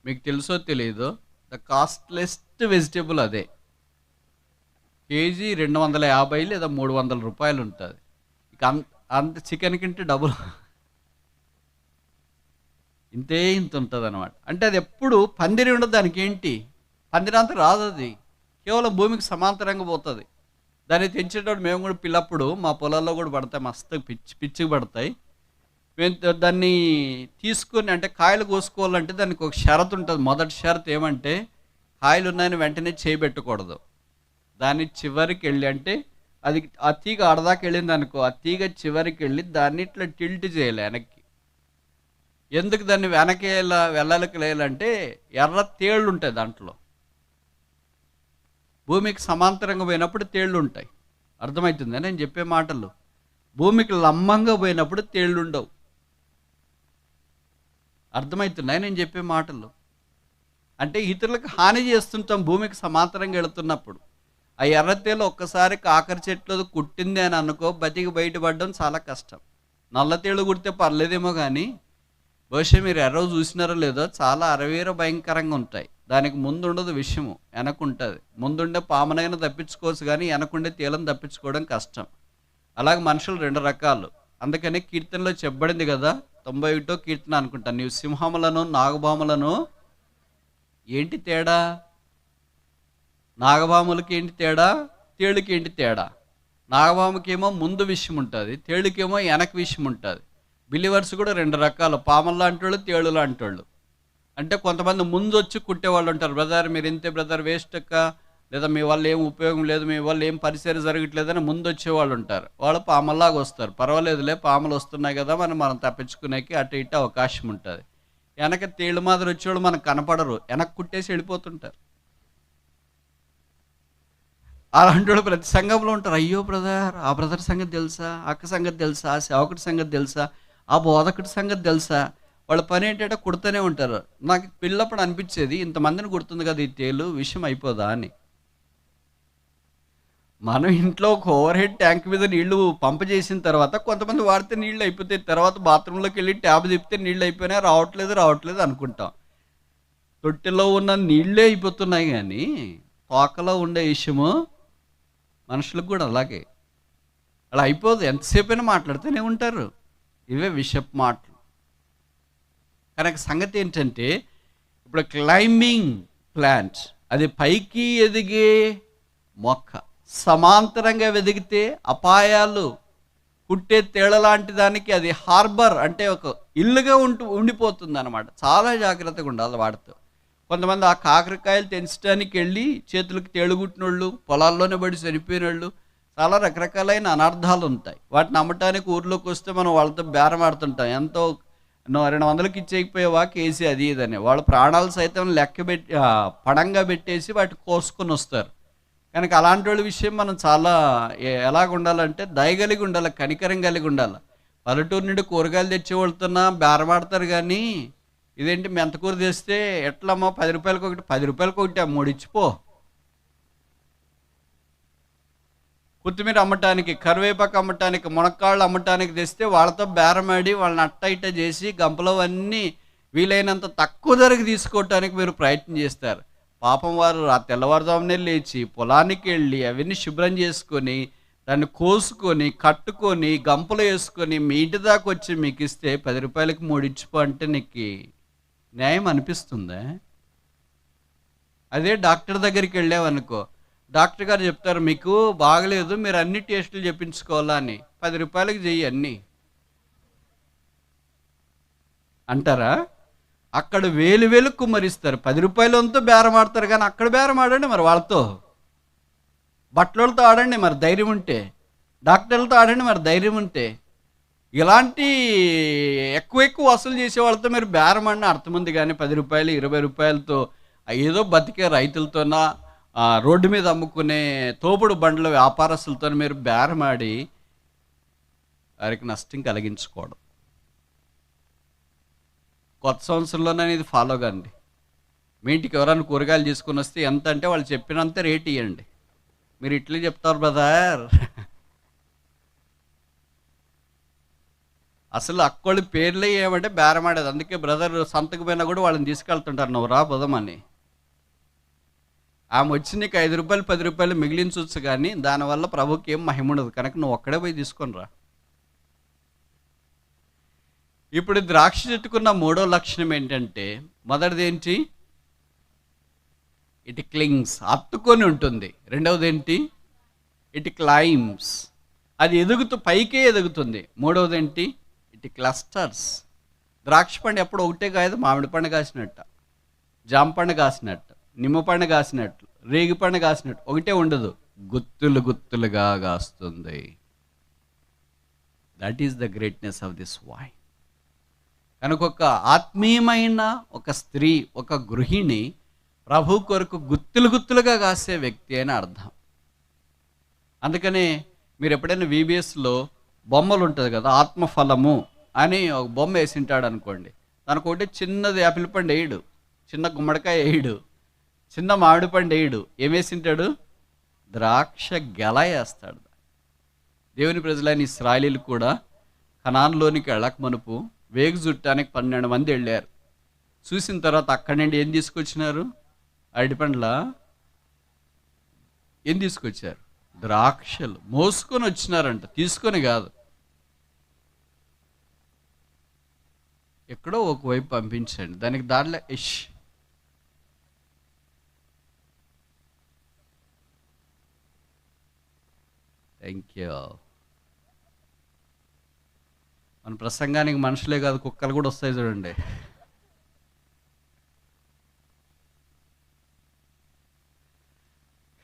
మీకు తెలుసో తెలియదో, ద కాస్ట్లెస్ట్ వెజిటేబుల్ అదే. కేజీ 250 లేదా 300 రూపాయలు ఉంటుంది. ఇక అంత చికెన్ కింటే డబుల్ ఇంత ఉంటుంది అనమాట. అంటే అది ఎప్పుడు పందిరి ఉండదు, దానికి ఏంటి పందిరంతా రాదు, అది కేవలం భూమికి సమాంతరంగా పోతుంది. దాన్ని తెంచేటప్పుడు మేము కూడా పిల్లప్పుడు మా పొలాల్లో కూడా పడతాయి, మస్తు పిచ్చికి పడతాయి. మేము దాన్ని తీసుకొని, అంటే కాయలు కోసుకోవాలంటే దానికి ఒక షరతు ఉంటుంది. మొదటి షరతు ఏమంటే, కాయలు ఉన్నాయని వెంటనే చేయబెట్టకూడదు. దాన్ని చివరికి వెళ్ళి, అంటే అది ఆ తీగ ఆడదాకా వెళ్ళింది అనుకో, ఆ తీగ చివరికి వెళ్ళి దాన్ని ఇట్లా టిల్ట్ చేయాలి వెనక్కి. ఎందుకు దాన్ని వెనక్కి వెళ్ళాలకి లేయాలంటే, ఎర్ర తేళ్ళు ఉంటాయి దాంట్లో. భూమికి సమాంతరంగా పోయినప్పుడు తేళ్ళు ఉంటాయి. అర్థమవుతుందా నేను చెప్పే మాటలు? భూమికి లంబంగా పోయినప్పుడు తేళ్ళు ఉండవు. అర్థమవుతున్నాయి నేను చెప్పే మాటలు? అంటే ఇతరులకు హాని చేస్తుంటాం భూమికి సమాంతరంగా వెళుతున్నప్పుడు. ఆ ఎర్రతేలు ఒక్కసారి కాకర చెట్లు కుట్టింది అని అనుకో, బతికి బయటపడడం చాలా కష్టం. నల్ల తేళ్ళు కుడితే పర్లేదేమో కానీ బహుశా మీరు ఎర్రవ చూసినారో లేదో, చాలా అరవీర భయంకరంగా ఉంటాయి. దానికి ముందు ఉండదు విషయము, వెనక ఉంటుంది. ముందుండే పామునైనా తప్పించుకోవచ్చు కానీ వెనకుండే తేలను తప్పించుకోవడం కష్టం. అలాగే మనుషులు రెండు రకాలు. అందుకని కీర్తనలో చెప్పబడింది కదా, 91 కీర్తన అనుకుంటాను, నీవు సింహములను నాగబాములను. ఏంటి తేడా? నాగబాములకి ఏంటి తేడా, తేళ్ళకి ఏంటి తేడా? నాగబాముకేమో ముందు విషయం ఉంటుంది, తేళ్ళకేమో వెనక విషయం ఉంటుంది. బిలీవర్స్ కూడా రెండు రకాలు, పాములు లాంటి వాళ్ళు, తేళ్ళు లాంటి వాళ్ళు. అంటే కొంతమంది ముందు వచ్చి కుట్టేవాళ్ళు ఉంటారు, బ్రదర్ మీరు ఇంతే బ్రదర్, వేస్ట్ అక్క, లేదా మీ వల్ల ఏం ఉపయోగం లేదు, మీ వల్ల ఏం పరిచయం జరగట్లేదని ముందు వచ్చేవాళ్ళు ఉంటారు. వాళ్ళు పాముల్లాగా వస్తారు, పర్వాలేదులే పాములు వస్తున్నాయి కదా మనం తప్పించుకునేకి అటు ఇటు అవకాశం ఉంటుంది. వెనక తేళ్ళు మాదిరి వచ్చేవాళ్ళు మనకు కనపడరు, వెనక కుట్టేసి వెళ్ళిపోతుంటారు. అలాంటి వాళ్ళు ప్రతి సంఘంలో ఉంటారు. అయ్యో బ్రదర్, ఆ బ్రదర్ సంగతి తెలుసా, అక్క సంగతి తెలుసా, ఆ సేవకుడి సంగతి తెలుసా, ఆ బోధకుడి సంగతి తెలుసా. వాళ్ళ పని ఏంటంటే కుడుతూనే ఉంటారు. నాకు పిల్లప్పుడు అనిపించేది, ఇంతమందిని కుడుతుంది కదా ఈ తేలు, విషయం అయిపోదా అని. మనం ఇంట్లో ఒక ఓవర్ హెడ్ ట్యాంక్ మీద నీళ్లు పంప్ చేసిన తర్వాత కొంతమంది వాడితే నీళ్ళు అయిపోతాయి, తర్వాత బాత్రూంలోకి వెళ్ళి ట్యాబ్ తిప్పితే నీళ్ళు అయిపోయినాయి, రావట్లేదు అనుకుంటాం. తొట్టెలో ఉన్న నీళ్ళే అయిపోతున్నాయి కానీ తోకలో ఉండే విషయము మనుషులకు కూడా అలాగే అలా అయిపోదు. ఎంతసేపైనా మాట్లాడుతూనే ఉంటారు, ఇవే విషపు మాటలు. కనుక సంగతి ఏంటంటే, ఇప్పుడు క్లైంబింగ్ ప్లాంట్ అది పైకి ఎదిగే మొక్క, సమాంతరంగా వెదిగితే అపాయాలు, కుట్టే తేళ్ల లాంటి దానికి అది హార్బర్ అంటే ఒక ఇల్లుగా ఉండిపోతుంది అనమాట. చాలా జాగ్రత్తగా ఉండాలి వాటితో. కొంతమంది ఆ కాకరకాయలు తెంచడానికి వెళ్ళి చేతులకు తేలుగుట్టినోళ్ళు, పొలాల్లోనే పడి చనిపోయిన వాళ్ళు, చాలా రకరకాలైన అనర్థాలు ఉంటాయి. వాటిని అమ్మటానికి ఊర్లోకి వస్తే మనం వాళ్ళతో బేరం ఆడుతుంటాం, ఎంతో 200కి ఇచ్చేయకపోయేవా కేజీ అది ఇదని. వాళ్ళ ప్రాణాలు సైతం పడంగా పెట్టేసి వాటి కోసుకొని వస్తారు. కనుక అలాంటి వాళ్ళ విషయం మనం చాలా ఎలాగ ఉండాలంటే దయగలిగి ఉండాలి, కనికరం కలిగి ఉండాలి. పల్లెటూరు నుండి కూరగాయలు తెచ్చేవాళ్ళతోన్నా బేరమాడతారు కానీ, ఇదేంటి మెంతకూర తెస్తే ఎట్లమ్మా 10 రూపాయలకి ఒకటి, 10 రూపాయలకి ఒకటి, 3 ఇచ్చిపో. కొత్తిమీర అమ్మటానికి, కరివేపాకు అమ్మటానికి, మునక్కాళ్ళు అమ్మటానికి తెస్తే వాళ్ళతో బేరమాడి వాళ్ళని అట్ట ఇట్ట చేసి గంపలో అన్నీ వీలైనంత తక్కువ ధరకు తీసుకోవటానికి మీరు ప్రయత్నం చేస్తారు. పాపం వారు ఆ తెల్లవారుజామునే లేచి పొలానికి వెళ్ళి అవన్నీ శుభ్రం చేసుకొని దాన్ని కోసుకొని కట్టుకొని గంపలో వేసుకొని మీ ఇంటి దాకా వచ్చి మీకు ఇస్తే 10 రూపాయలకి 3 ఇచ్చిపో అంటే నీకు న్యాయం అనిపిస్తుందా? అదే డాక్టర్ దగ్గరికి వెళ్ళావనుకో, డాక్టర్ గారు చెప్తారు మీకు బాగలేదు, మీరు అన్ని టెస్టులు చెప్పించుకోవాలా అని, 10 రూపాయలకి చెయ్యి అన్నీ అంటారా? అక్కడ వేలు కుమ్మరిస్తారు, 10 రూపాయలంతా బేరం ఆడతారు. కానీ అక్కడ బేరం ఆడండి మరి, వాళ్ళతో బట్టలతో ఆడండి మరి ధైర్యం ఉంటే, డాక్టర్లతో ఆడండి మరి ధైర్యం ఉంటే. ఇలాంటి ఎక్కువ వసూలు చేసే వాళ్ళతో మీరు బేరం ఆడిన అర్థం ఉంది. కానీ 10 రూపాయలు 20 రూపాయలతో ఏదో బతికే రైతులతోన, రోడ్డు మీద అమ్ముకునే తోపుడు బండ్ల వ్యాపారస్తులతో మీరు బేరమాడి వారికి నష్టం కలిగించుకోవడం. కొత్త సంవత్సరంలోనే ఇది ఫాలో కండి. మీ ఇంటికి ఎవరైనా కూరగాయలు తీసుకుని వస్తే ఎంత అంటే వాళ్ళు చెప్పినంత రేట్ ఇవ్వండి. మీరు ఇట్లా చెప్తారు బ్రదర్, అసలు అక్కోళ్ళ పేర్లే ఏమంటే బేరమాడేది. అందుకే బ్రదర్ సంతకు పోయినా కూడా వాళ్ళని తీసుకెళ్తుంటారు, నువ్వు రా బుధమని. ఆమె వచ్చి నీకు 5 రూపాయలు 10 రూపాయలు మిగిలించవచ్చు, కానీ దానివల్ల ప్రభుకి ఏం మహిమ ఉండదు. కనుక నువ్వు ఒక్కడే పోయి తీసుకొని రా. ఇప్పుడు ద్రాక్ష చెట్టుకున్న 3వ లక్షణం ఏంటంటే, మొదటిది ఏంటి? ఇట్ క్లింగ్స్, అత్తుకొని ఉంటుంది. రెండవది ఏంటి? ఇట్ క్లైమ్స్, అది ఎదుగుతూ పైకే ఎదుగుతుంది. మూడవది ఏంటి? It clusters. ద్రాక్ష పండు ఎప్పుడు ఒకటే కాదు, మామిడి పండు కాసినట్ట, జామ పండు కాసినట్టు, నిమ్మ పండు కాసినట్లు, రేగి పండు కాసినట్టు ఒకటే ఉండదు, గుత్తులుగా కాస్తుంది. That is the greatness of this wine. కనుక ఒక ఆత్మీయమైన ఒక స్త్రీ, ఒక గృహిణి ప్రభు కొరకు గుత్తులుగా కాసే వ్యక్తి అని అర్థం. అందుకనే మీరు ఎప్పుడైనా VBSలో బొమ్మలు ఉంటుంది కదా, ఆత్మఫలము అని ఒక బొమ్మ వేసింటాడు అనుకోండి, దానికి ఒకటి చిన్నది యాపిల్ పండు వేయడు, చిన్న గుమ్మడికాయ వేయడు, చిన్న మామిడి పండు వేయడు, ఏం వేసింటాడు? ద్రాక్ష గెల వేస్తాడు. దేవుని ప్రజలైన ఇశ్రాయేలీలు కూడా కనాన్లోనికి వెళ్ళక మునుపు వేగు చుట్టానికి 12 మంది వెళ్ళారు. చూసిన తర్వాత అక్కడి నుండి ఏం తీసుకొచ్చినారు? అరటిపండ్ల ఏం తీసుకొచ్చారు? ద్రాక్షలు మోసుకొని వచ్చినారంట, తీసుకొని కాదు. ఎక్కడో ఒకవైపు పంపించండి, దానికి దారిలో థ్యాంక్ యూ. మన ప్రసంగానికి మనుషులే కాదు, కుక్కలు కూడా వస్తాయి చూడండి.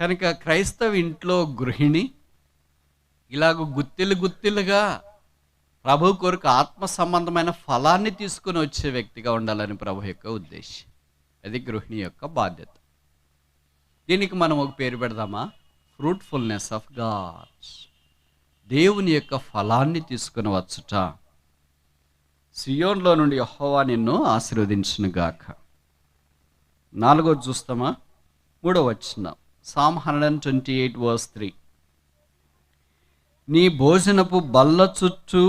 కనుక క్రైస్తవ ఇంట్లో గృహిణి ఇలాగ గుత్తిలుగా ప్రభు కొరకు ఆత్మ సంబంధమైన ఫలాన్ని తీసుకుని వచ్చే వ్యక్తిగా ఉండాలని ప్రభు యొక్క ఉద్దేశం. అది గృహిణి యొక్క బాధ్యత. దీనికి మనం ఒక పేరు పెడదామా? Fruitfulness of gods. దేవుని యొక్క ఫలాన్ని తీసుకుని వచ్చుట. సియోన్లో నుండి యెహోవా నిన్ను ఆశీర్వదించును గాక. 4 చూస్తామా? 3 వచనం, Psalm 128:3. నీ భోజనపు బల్ల చుట్టూ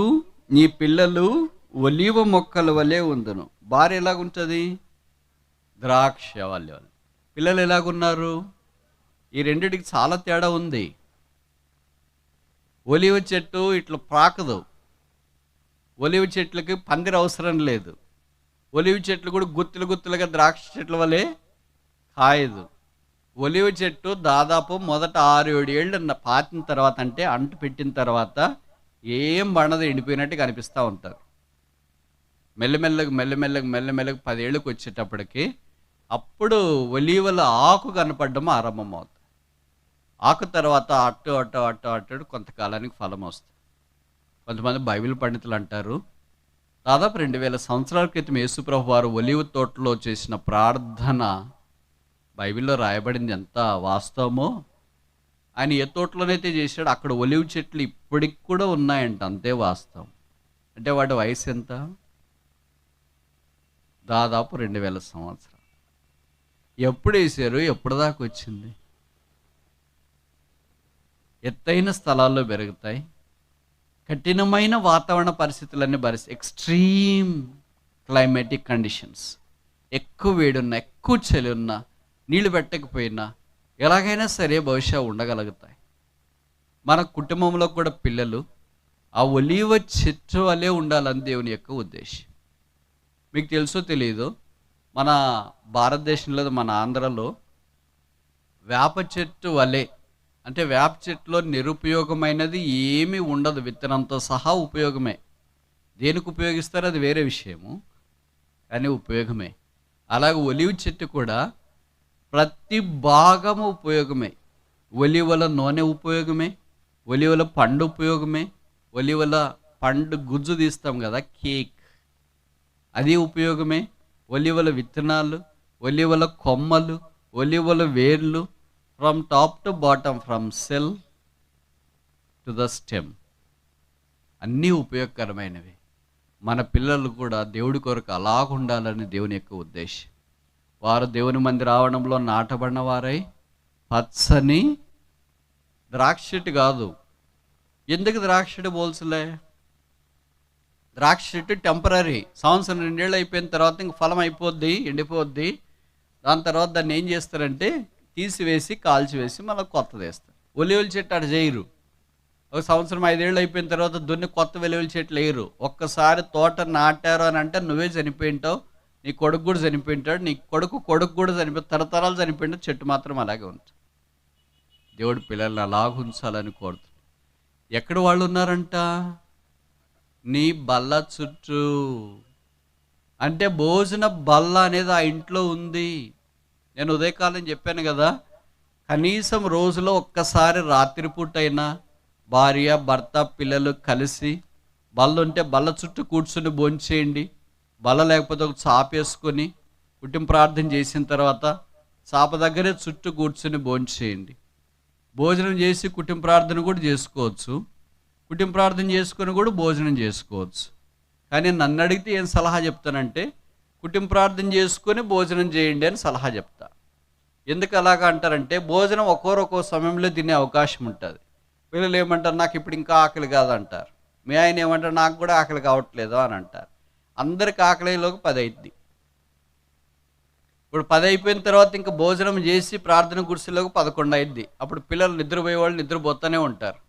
నీ పిల్లలు ఒలీవ మొక్కల వలె ఉందును. భార్య ఎలాగుంటుంది? ద్రాక్ష వలె. పిల్లలు ఎలాగున్నారు? ఈ రెండిటికి చాలా తేడా ఉంది. ఒలివ చెట్టు ఇట్లా ప్రాకదు. ఒలివ చెట్లకి పందిరి అవసరం లేదు. ఒలివ చెట్లు కూడా గుత్తులుగా ద్రాక్ష చెట్ల వలె కాయదు. ఒలివ చెట్టు దాదాపు మొదట 6-7 ఏళ్ళు పాతిన తర్వాత, అంటే అంటు పెట్టిన తర్వాత ఏం బండది ఎండిపోయినట్టు కనిపిస్తూ ఉంటారు. మెల్లమెల్లగా 10 ఏళ్ళకి వచ్చేటప్పటికి అప్పుడు ఒలీవల ఆకు కనపడడం ఆరంభమవుతుంది. ఆకు తర్వాత అట్టు కొంతకాలానికి ఫలం వస్తుంది. కొంతమంది బైబిల్ పండితులు అంటారు, దాదాపు 2000 సంవత్సరాల క్రితం యేసుప్రభు వారు ఒలీవ తోటలో చేసిన ప్రార్థన బైబిల్లో రాయబడింది ఎంత వాస్తవమో. ఆయన ఏ తోటలోనైతే చేశాడో అక్కడ ఒలివ చెట్లు ఇప్పటికి కూడా ఉన్నాయంట, అంతే వాస్తవం. అంటే వాటి వయసు ఎంత? దాదాపు 2000 సంవత్సరాలు. ఎప్పుడు వేసారు? ఎప్పుడు దాకా వచ్చింది? ఎత్తైన స్థలాల్లో పెరుగుతాయి. కఠినమైన వాతావరణ పరిస్థితులన్నీ ఎక్స్ట్రీమ్ క్లైమేటిక్ కండిషన్స్, ఎక్కువ వేడున్నా, ఎక్కువ చలి ఉన్నా, నీళ్లు పెట్టకపోయినా ఎలాగైనా సరే బహుశా ఉండగలుగుతాయి. మన కుటుంబంలో కూడా పిల్లలు ఆ ఒలీవ చెట్టు వలె ఉండాలని దేవుని యొక్క ఉద్దేశం. మీకు తెలుసో తెలియదు, మన భారతదేశంలో, మన ఆంధ్రలో వేప చెట్టు వలె, అంటే వేప చెట్టులో నిరుపయోగమైనది ఏమీ ఉండదు, విత్తనంతో సహా ఉపయోగమే. దేనికి ఉపయోగిస్తారో అది వేరే విషయము, కానీ ఉపయోగమే. అలాగే ఒలివ చెట్టు కూడా ప్రతి భాగము ఉపయోగమే. ఒలివల నూనె ఉపయోగమే, ఒలివల పండు ఉపయోగమే, ఒలివల పండు గుజ్జు తీస్తాం కదా, కేక్, అది ఉపయోగమే. ఒలివల విత్తనాలు, ఒలివల కొమ్మలు, ఒలివల వేర్లు, from top to bottom, from cell to the stem, అన్నీ ఉపయోగకరమైనవి. మన పిల్లలు కూడా దేవుడి కొరకు అలాగుండాలని దేవుని యొక్క ఉద్దేశం. వారు దేవుని మందిర ఆవరణంలో నాటబడిన వారై పచ్చని ద్రాక్ష చెట్టు కాదు. ఎందుకు ద్రాక్ష చెట్టు పోల్చలే? ద్రాక్ష చెట్టు టెంపరీ, సంవత్సరం 2 ఏళ్ళు అయిపోయిన తర్వాత ఇంక ఫలం అయిపోద్ది, ఎండిపోద్ది. దాని తర్వాత దాన్ని ఏం చేస్తారంటే తీసివేసి కాల్చివేసి మళ్ళీ కొత్తది వేస్తారు. ఒలివల చెట్టు అటు చేయరు. ఒక సంవత్సరం 5 ఏళ్ళు అయిపోయిన తర్వాత దున్ని కొత్త ఒలివల చెట్లు వేయరు. ఒక్కసారి తోట నాటారు అని అంటే నువ్వే చనిపోయింటావు, నీ కొడుకు కూడా చనిపోయింటాడు, నీ కొడుకు కూడా చనిపోయి తరతరాలు చనిపోయింటాడు, చెట్టు మాత్రం అలాగే ఉంటుంది. దేవుడు పిల్లల్ని అలాగ ఉంచాలని కోరుతుంది. ఎక్కడ వాళ్ళు ఉన్నారంట? నీ బల్ల చుట్టూ. అంటే భోజన బల్ల అనేది ఆ ఇంట్లో ఉంది. నేను ఉదయకాలం చెప్పాను కదా, కనీసం రోజులో ఒక్కసారి రాత్రిపూట అయినా భార్య భర్త పిల్లలు కలిసి బల్ల ఉంటే బల్ల చుట్టూ కూర్చుని భోంచేయండి. బల్ల లేకపోతే ఒక చాప వేసుకొని కుటుంబ ప్రార్థన చేసిన తర్వాత చాప దగ్గరే చుట్టూ కూర్చుని భోంచేయండి. భోజనం చేసి కుటుంబ ప్రార్థన కూడా చేసుకోవచ్చు, కుటుంబ ప్రార్థన చేసుకొని కూడా భోజనం చేసుకోవచ్చు. కానీ నన్ను అడిగితే ఏం సలహా చెప్తానంటే కుటుంబ ప్రార్థన చేసుకొని భోజనం చేయండి అని సలహా చెప్తా. ఎందుకు అలాగా అంటారంటే భోజనం ఒక్కో సమయంలో తినే అవకాశం ఉంటుంది. వీళ్ళు ఏమంటారు, నాకు ఇప్పుడు ఇంకా ఆకలి కాదంటారు. మీ ఆయన ఏమంటారు, నాకు కూడా ఆకలి కావట్లేదు అని అంటారు. అందరికి ఆకలిలోకి 10 అయింది. ఇప్పుడు 10 అయిపోయిన తర్వాత ఇంకా భోజనం చేసి ప్రార్థన కుర్చీలోకి 11 అయింది. అప్పుడు పిల్లలు నిద్రపోయేవాళ్ళు నిద్రపోతూనే ఉంటారు.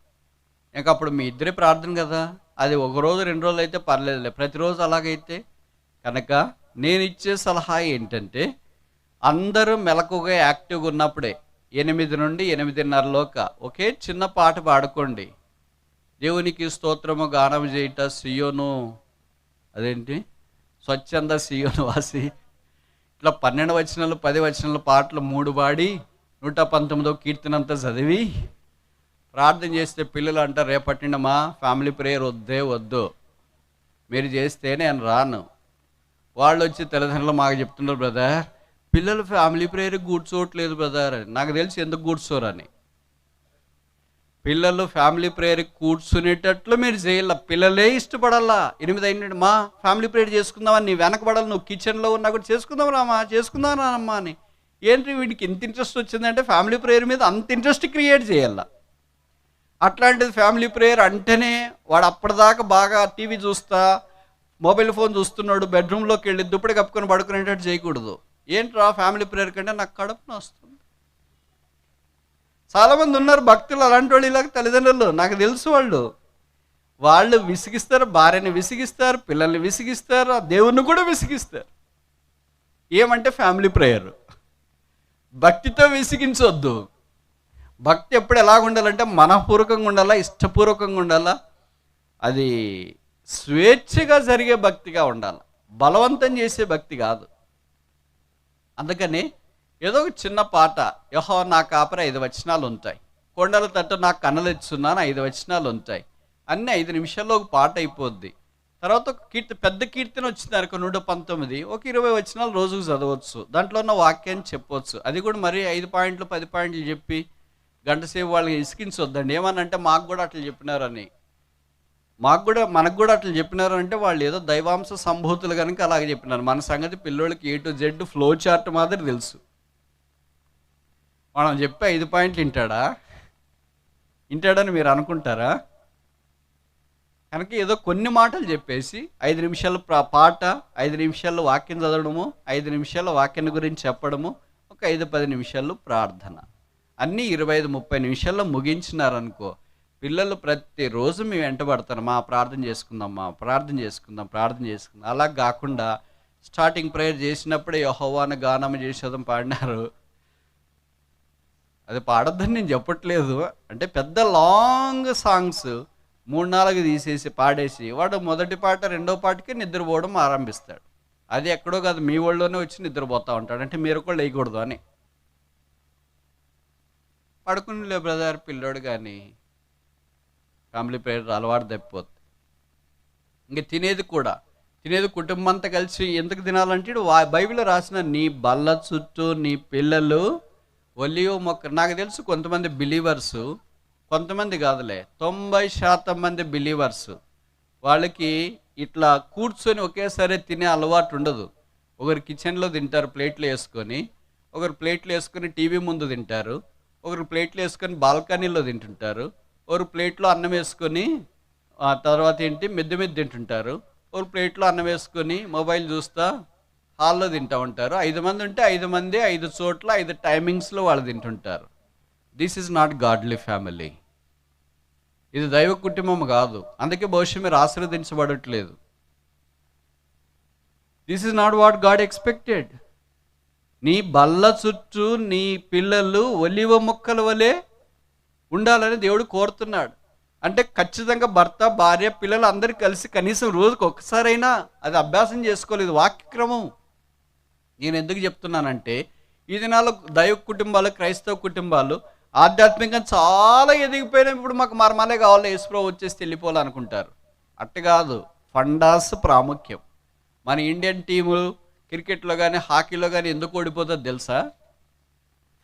ఇంకా అప్పుడు మీ ఇద్దరే ప్రార్థన కదా. అది ఒక రోజు 2 రోజులు అయితే పర్లేదులే, ప్రతిరోజు అలాగైతే కనుక నేను ఇచ్చే సలహా ఏంటంటే, అందరూ మెలకుగా యాక్టివ్గా ఉన్నప్పుడే 8 నుండి 8:30 ఒకే చిన్న పాట పాడుకోండి. దేవునికి స్తోత్రము గానం చేయుట సియోను, అదేంటి, స్వచ్ఛంద సియోను వాసి, ఇట్లా 12 వచనాలు 10 వచనాల పాటలు 3 పాడి 119వ కీర్తనంతా చదివి ప్రార్థన చేస్తే పిల్లలు అంటారు, రేపటి నుండి మా ఫ్యామిలీ ప్రేయర్ వద్దు, మీరు చేస్తే నేను రాను. వాళ్ళు వచ్చి తల్లిదండ్రులు మాకు చెప్తున్నారు, బ్రదర్ పిల్లలు ఫ్యామిలీ ప్రేయర్ కూర్చోవట్లేదు బ్రదర్ అని. నాకు తెలిసి ఎందుకు కూర్చోరని. పిల్లలు ఫ్యామిలీ ప్రేయర్ కూర్చునేటట్లు మీరు చేయాల. పిల్లలే ఇష్టపడాలా. 8 అయినట్టు మా ఫ్యామిలీ ప్రేయర్ చేసుకుందామని నీ వెనకబడాలి. నువ్వు కిచెన్లో ఉన్నా కూడా చేసుకుందాం రామ్మా అని. ఏంటి వీడికి ఇంత ఇంట్రెస్ట్ వచ్చిందంటే ఫ్యామిలీ ప్రేయర్ మీద అంత ఇంట్రెస్ట్ క్రియేట్ చేయాల. అట్లాంటిది ఫ్యామిలీ ప్రేయర్ అంటేనే వాడు అప్పటిదాకా బాగా టీవీ చూస్తా మొబైల్ ఫోన్ చూస్తున్నాడు, బెడ్రూమ్లోకి వెళ్ళి దుప్పటి కప్పుకొని పడుకునేటట్టు చేయకూడదు. ఏంట్రా ఫ్యామిలీ ప్రేయర్ కంటే నాకు కడుపున వస్తుంది. చాలామంది ఉన్నారు భక్తులు అలాంటి వాళ్ళు, ఇలాగ తల్లిదండ్రులు నాకు తెలుసు. వాళ్ళు విసిగిస్తారు, భార్యని విసిగిస్తారు, పిల్లల్ని విసిగిస్తారు, దేవుణ్ణి కూడా విసిగిస్తారు. ఏమంటే ఫ్యామిలీ ప్రేయర్. భక్తితో విసిగించవద్దు. భక్తి ఎప్పుడు ఎలాగ ఉండాలంటే మనఃపూర్వకంగా ఉండాలా, ఇష్టపూర్వకంగా ఉండాలా, అది స్వేచ్ఛగా జరిగే భక్తిగా ఉండాలి, బలవంతం చేసే భక్తి కాదు. అందుకని ఏదో ఒక చిన్న పాట, యెహోవా నా కాపరి 5 వచనాలు ఉంటాయి. కొండల తట్టు నాకు కన్నలిస్తున్నాను 5 వచనాలు ఉంటాయి. అన్నీ 5 నిమిషాల్లో ఒక పాట అయిపోద్ది. తర్వాత ఒక పెద్ద కీర్తన వచ్చింది అనుకో 119, ఒక 20 వచనాలు రోజుకు చదవచ్చు. దాంట్లో ఉన్న వాక్యాన్ని చెప్పవచ్చు. అది కూడా మరి 5 పాయింట్లు 10 పాయింట్లు చెప్పి గంట సేపు వాళ్ళని ఇసికించొద్దండి. ఏమనంటే మాకు కూడా అట్లా చెప్పినారని, మనకు కూడా అట్లా చెప్పినారు అంటే వాళ్ళు ఏదో దైవాంశ సంభూతులు కనుక అలాగే చెప్పినారు. మన సంగతి పిల్లోళ్ళకి A to Z flow chart మాదిరి తెలుసు. మనం చెప్పే 5 పాయింట్లు వింటాడని మీరు అనుకుంటారా? కనుక ఏదో కొన్ని మాటలు చెప్పేసి 5 నిమిషాలు పాట, 5 నిమిషాలు వాక్యం చదవడము, 5 నిమిషాల వాక్యాన్ని గురించి చెప్పడము, ఒక 5-10 నిమిషాలు ప్రార్థన, అన్నీ 25-30 నిమిషాల్లో ముగించినారనుకో, పిల్లలు ప్రతిరోజు మేము వెంటబడతారు, ప్రార్థన చేసుకుందాం. అలా కాకుండా స్టార్టింగ్ ప్రేయర్ చేసినప్పుడే యెహోవాను గానం చేసేదం పాడినారు. అది పాడొద్దని నేను చెప్పట్లేదు. అంటే పెద్ద లాంగ్ సాంగ్స్ 3-4 తీసేసి పాడేసి వాడు మొదటి పాట 2వ పాటకి నిద్రపోవడం ఆరంభిస్తాడు. అది ఎక్కడో కాదు, మీ ఒళ్ళోనే వచ్చి నిద్రపోతూ ఉంటాడు. అంటే మీరు కూడా వేయకూడదు అని. పడుకునిలే బ్రదర్ పిల్లోడు కానీ ఫ్యామిలీ ప్రేయర్ అలవాటు తప్పిపోతుంది. ఇంకా తినేది కుటుంబం అంతా కలిసి ఎందుకు తినాలంటే బైబిల్లో రాసిన నీ బల్ల చుట్టూ నీ పిల్లలు ఒలివ మొక్క. నాకు తెలుసు కొంతమంది బిలీవర్సు, కొంతమంది కాదులే 90% మంది బిలీవర్సు, వాళ్ళకి ఇట్లా కూర్చొని ఒకేసారి తినే అలవాటు ఉండదు. ఒకరు కిచెన్లో తింటారు ప్లేట్లు వేసుకొని, ఒకరు ప్లేట్లు వేసుకొని టీవీ ముందు తింటారు, ఒకరు ప్లేట్లు వేసుకొని బాల్కనీలో తింటుంటారు, ఒకరు ప్లేట్లో అన్నం వేసుకొని తర్వాత మిద్దె మీద తింటుంటారు, ఒకరు ప్లేట్లో అన్నం వేసుకొని మొబైల్ చూస్తా హాల్లో తింటూ ఉంటారు. 5 మంది ఉంటే 5 మంది 5 చోట్ల 5 టైమింగ్స్లో వాళ్ళు తింటుంటారు. This is not godly family. ఇది దైవ కుటుంబం కాదు. అందుకే బహుశా మీరు ఆశీర్వదించబడట్లేదు. This is not what God expected. నీ బల్ల చుట్టూ నీ పిల్లలు ఒలివ మొక్కల వలె ఉండాలని దేవుడు కోరుతున్నాడు. అంటే ఖచ్చితంగా భర్త, భార్య, పిల్లలు అందరూ కలిసి కనీసం రోజుకు ఒక్కసారైనా అది అభ్యాసం చేసుకోలేదు. వాక్యక్రమం. నేను ఎందుకు చెప్తున్నానంటే ఈ దినాల్లో దైవ కుటుంబాలు, క్రైస్తవ కుటుంబాలు ఆధ్యాత్మికంగా చాలా ఎదిగిపోయినా ఇప్పుడు మాకు మరమలే కావాలి, యేసుప్రభువు వచ్చేసి వెళ్ళిపోవాలనుకుంటారు. అట్టు కాదు, ఫండాస్ ప్రాముఖ్యం. మన ఇండియన్ టీములు క్రికెట్లో కానీ హాకీలో కానీ ఎందుకు ఓడిపోతుందో తెలుసా?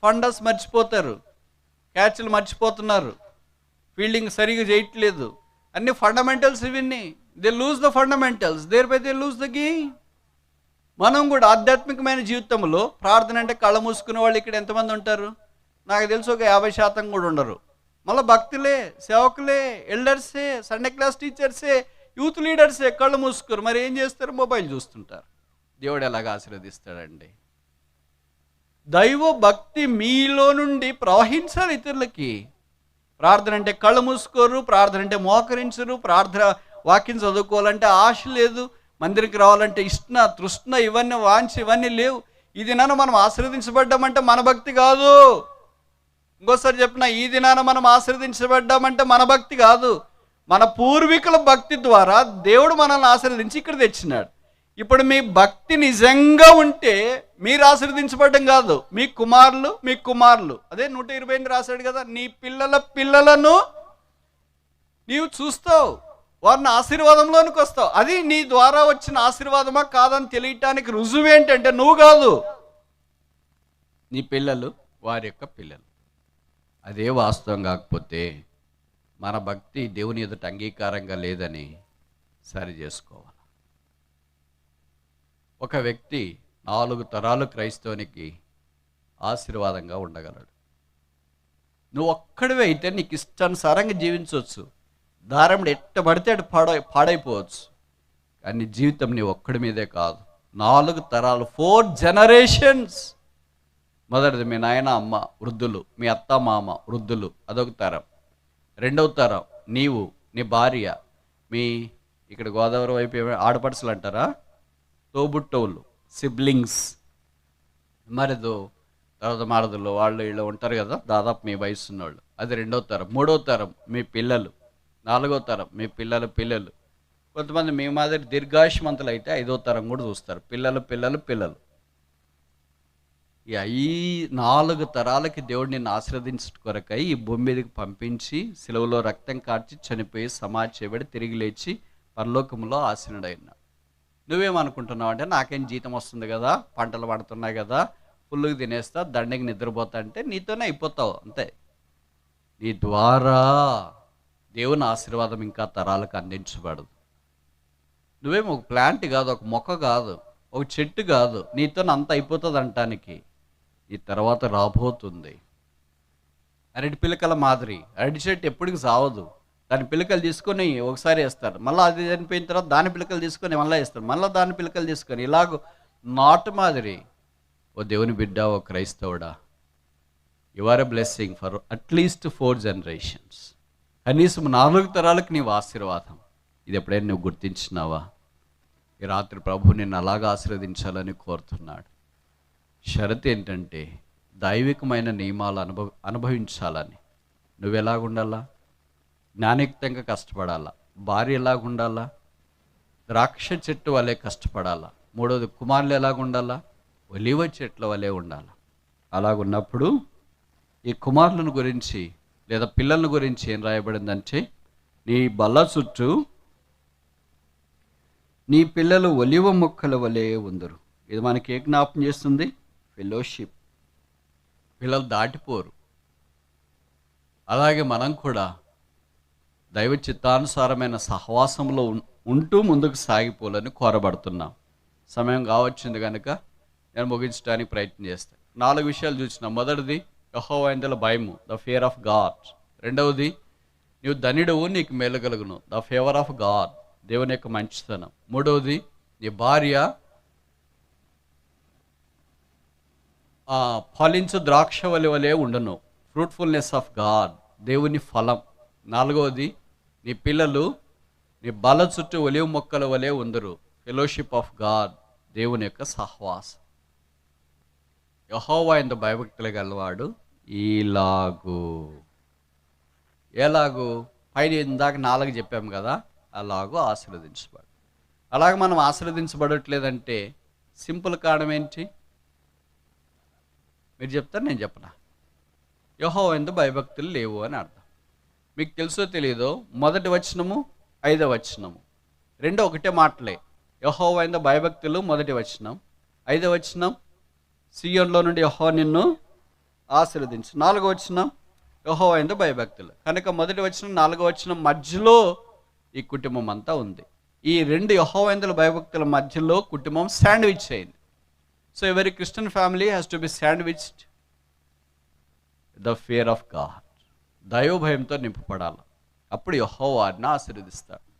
ఫండాస్ మర్చిపోతారు, క్యాచ్లు మర్చిపోతున్నారు, ఫీల్డింగ్ సరిగా చేయట్లేదు. అన్ని ఫండమెంటల్స్ ఇవన్నీ. They lose the fundamentals, thereby they lose the game. మనం కూడా ఆధ్యాత్మికమైన జీవితంలో ప్రార్థన అంటే కళ్ళ మూసుకునే వాళ్ళు ఇక్కడ ఎంతమంది ఉంటారు? నాకు తెలిసి ఒక 50% కూడా ఉండరు. మళ్ళీ భక్తులే, సేవకులే, ఎల్డర్సే, సండే క్లాస్ టీచర్సే, యూత్ లీడర్సే కళ్ళు మూసుకోరు. మరి ఏం చేస్తారు? మొబైల్ చూస్తుంటారు. దేవుడు ఎలాగ ఆశీర్వదిస్తాడండి? దైవ భక్తి మీలో నుండి ప్రవహించాలి ఇతరులకి. ప్రార్థన అంటే కళ్ళు మూసుకోరు, ప్రార్థన అంటే మోకరించరు, ప్రార్థన వాక్యం చదువుకోవాలంటే ఆశ లేదు, మందిరికి రావాలంటే ఇష్ట తృష్ణ ఇవన్నీ వాంఛ ఇవన్నీ లేవు. ఈ దినాన మనం ఆశీర్వదించబడ్డామంటే మన భక్తి కాదు. ఇంకోసారి చెప్పిన, ఈ దినాన మనం ఆశీర్వదించబడ్డామంటే మన భక్తి కాదు. మన పూర్వీకుల భక్తి ద్వారా దేవుడు మనల్ని ఆశీర్వదించి ఇక్కడ తెచ్చినాడు. ఇప్పుడు మీ భక్తి నిజంగా ఉంటే మీరు ఆశీర్వదించబడ్డం కాదు, మీ కుమారులు అదే 128 రాశాడు కదా, నీ పిల్లల పిల్లలను నీవు చూస్తావు, వారిని ఆశీర్వాదంలోనికి వస్తావు. అది నీ ద్వారా వచ్చిన ఆశీర్వాదమా కాదని తెలియటానికి రుజువు ఏంటంటే నువ్వు కాదు, నీ పిల్లలు, వారి యొక్క పిల్లలు. అదే వాస్తవం కాకపోతే మన భక్తి దేవుని ఎదుట అంగీకారంగా లేదని సరి చేసుకోవాలి. ఒక వ్యక్తి 4 తరాలు క్రైస్తవునికి ఆశీర్వాదంగా ఉండగలడు. నువ్వు ఒక్కడివే అయితే నీకు ఇష్టానుసారంగా జీవించవచ్చు, దారముడు ఎట్ట పడితే అటు పాడైపోవచ్చు. కానీ జీవితం నీ ఒక్కడి మీదే కాదు, 4 తరాలు, 4 generations. మొదటిది మీ నాయన అమ్మ వృద్ధులు, మీ అత్త మామ వృద్ధులు, అదొక తరం. 2వ తరం నీవు, నీ భార్య, మీ ఇక్కడ గోదావరి వైపు ఆడపడుచులు అంటారా, తోబుట్టవులు, సిబ్లింగ్స్, మరిదో తర్వాత మరదులు, వాళ్ళు వీళ్ళు ఉంటారు కదా, దాదాపు మీ వయసు ఉన్నవాళ్ళు, అది 2వ తరం. 3వ తరం మీ పిల్లలు, 4వ తరం మీ పిల్లలు. కొంతమంది మీ మాదిరి దీర్ఘాయుష్మంతులు అయితే 5వ తరం కూడా చూస్తారు, పిల్లలు. ఈ 4 తరాలకి దేవుడు నిన్ను ఆశీర్వదించడం కొరకై ఈ భూమి మీదకి పంపించి సిలువలో రక్తం కార్చి చనిపోయి సమాధి చేయబడి తిరిగి లేచి పరలోకంలో ఆసీనుడైనాడు. నువ్వేమనుకుంటున్నావు అంటే నాకేం జీతం వస్తుంది కదా, పంటలు పడుతున్నాయి కదా, ఫుల్గా తినేస్తా, దండకి నిద్రపోతా అంటే నీతోనే అయిపోతావు అంతే. నీ ద్వారా దేవుని ఆశీర్వాదం ఇంకా తరాలకు అందించబడదు. నువ్వేమో ఒక ప్లాంట్ కాదు, ఒక మొక్క కాదు, ఒక చెట్టు కాదు, నీతో అంత అయిపోతుంది అంటానికి. ఈ తర్వాత రాబోతుంది. అరటి పిలకల మాదిరి, అరటి చెట్టు ఎప్పటికి సావదు. దాని పిలకలు తీసుకొని ఒకసారి వేస్తారు, మళ్ళీ అది చనిపోయిన తర్వాత దాని పిలకలు తీసుకొని మళ్ళీ వేస్తారు, మళ్ళీ దాని పిలకలు తీసుకొని ఇలాగ నాటు మాదిరి. ఓ దేవుని బిడ్డ, ఓ క్రైస్తవుడా, you are a blessing for at least 4 generations. కనీసం 4 తరాలకు నీవు ఆశీర్వాదం. ఇది ఎప్పుడైనా నువ్వు గుర్తించినావా? ఈ రాత్రి ప్రభు నిన్ను అలాగా ఆశీర్వదించాలని కోరుతున్నాడు. షరతు ఏంటంటే దైవికమైన నియమాలు అనుభవించాలని. నువ్వు ఎలాగుండాలా? జ్ఞానయుక్తంగా కష్టపడాలా. భార్య ఎలాగుండాలా? ద్రాక్ష చెట్టు వలె కష్టపడాలా. 3వది కుమారులు ఎలాగుండాలా? ఒలివ చెట్ల వలె ఉండాలా. అలాగున్నప్పుడు ఈ కుమారులను గురించి లేదా పిల్లల గురించి ఏం రాయబడిందంటే, నీ బల్ల చుట్టూ నీ పిల్లలు ఒలివ మొక్కల వలె ఉందరు. ఇది మనకి ఏ జ్ఞాపం చేస్తుంది? ఫెలోషిప్. పిల్లలు దాటిపోరు. అలాగే మనం కూడా దైవ చిత్తానుసారమైన సహవాసంలో ఉంటూ ముందుకు సాగిపోవాలని కోరబడుతున్నాం. సమయం కావచ్చింది కనుక నేను ముగించడానికి ప్రయత్నం చేస్తాను. 4 విషయాలు చూసినాం. మొదటిది యెహోవా యందల భయము, ద ఫియర్ ఆఫ్ గాడ్. 2వది నీవు ధనిడవు, నీకు మేలు కలుగును, ద ఫేవర్ ఆఫ్ గాడ్, దేవుని యొక్క మంచితనం. 3వది నీ భార్య ఫలించు ద్రాక్ష వలె ఉండును, ఫ్రూట్ఫుల్నెస్ ఆఫ్ గాడ్, దేవుని ఫలం. 4వది నీ పిల్లలు నీ బల చుట్టూ ఒలివ మొక్కల వలె ఉందరు, ఫెలోషిప్ ఆఫ్ గాడ్, దేవుని యొక్క సహవాసం. యెహోవా యందు భయభక్తులు గలవాడు ఎలాగూ పైన ఇందాక 4 చెప్పాము కదా, అలాగూ ఆశీర్వదించబడు. అలాగే మనం ఆశీర్వదించబడట్లేదంటే సింపుల్ కారణం ఏంటి? మీరు చెప్తారు, నేను చెప్పనా? యెహోవా యందు భయభక్తులు లేవు అని అర్థం. మీకు తెలుసో తెలియదో, మొదటి వచనము 5వ వచనము 2 ఒకటే మాటలే. యెహోవా యందు భయభక్తులు మొదటి వచనం, 5వ వచనం సీయోనులో నుండి యెహోవా నిన్ను ఆశీర్వదించు, 4వ వచనం యెహోవా యందు భయభక్తులు. కనుక మొదటి వచనం 4వ వచనం మధ్యలో ఈ కుటుంబం అంతా ఉంది. ఈ 2 యెహోవా యందు భయభక్తుల మధ్యలో కుటుంబం శాండ్విచ్ అయింది. So every Christian family has to be sandwiched the fear of God, దైవ భయంతో నింపబడాలి. అప్పుడు యెహోవా వారిని ఆశీర్వదిస్తాడు.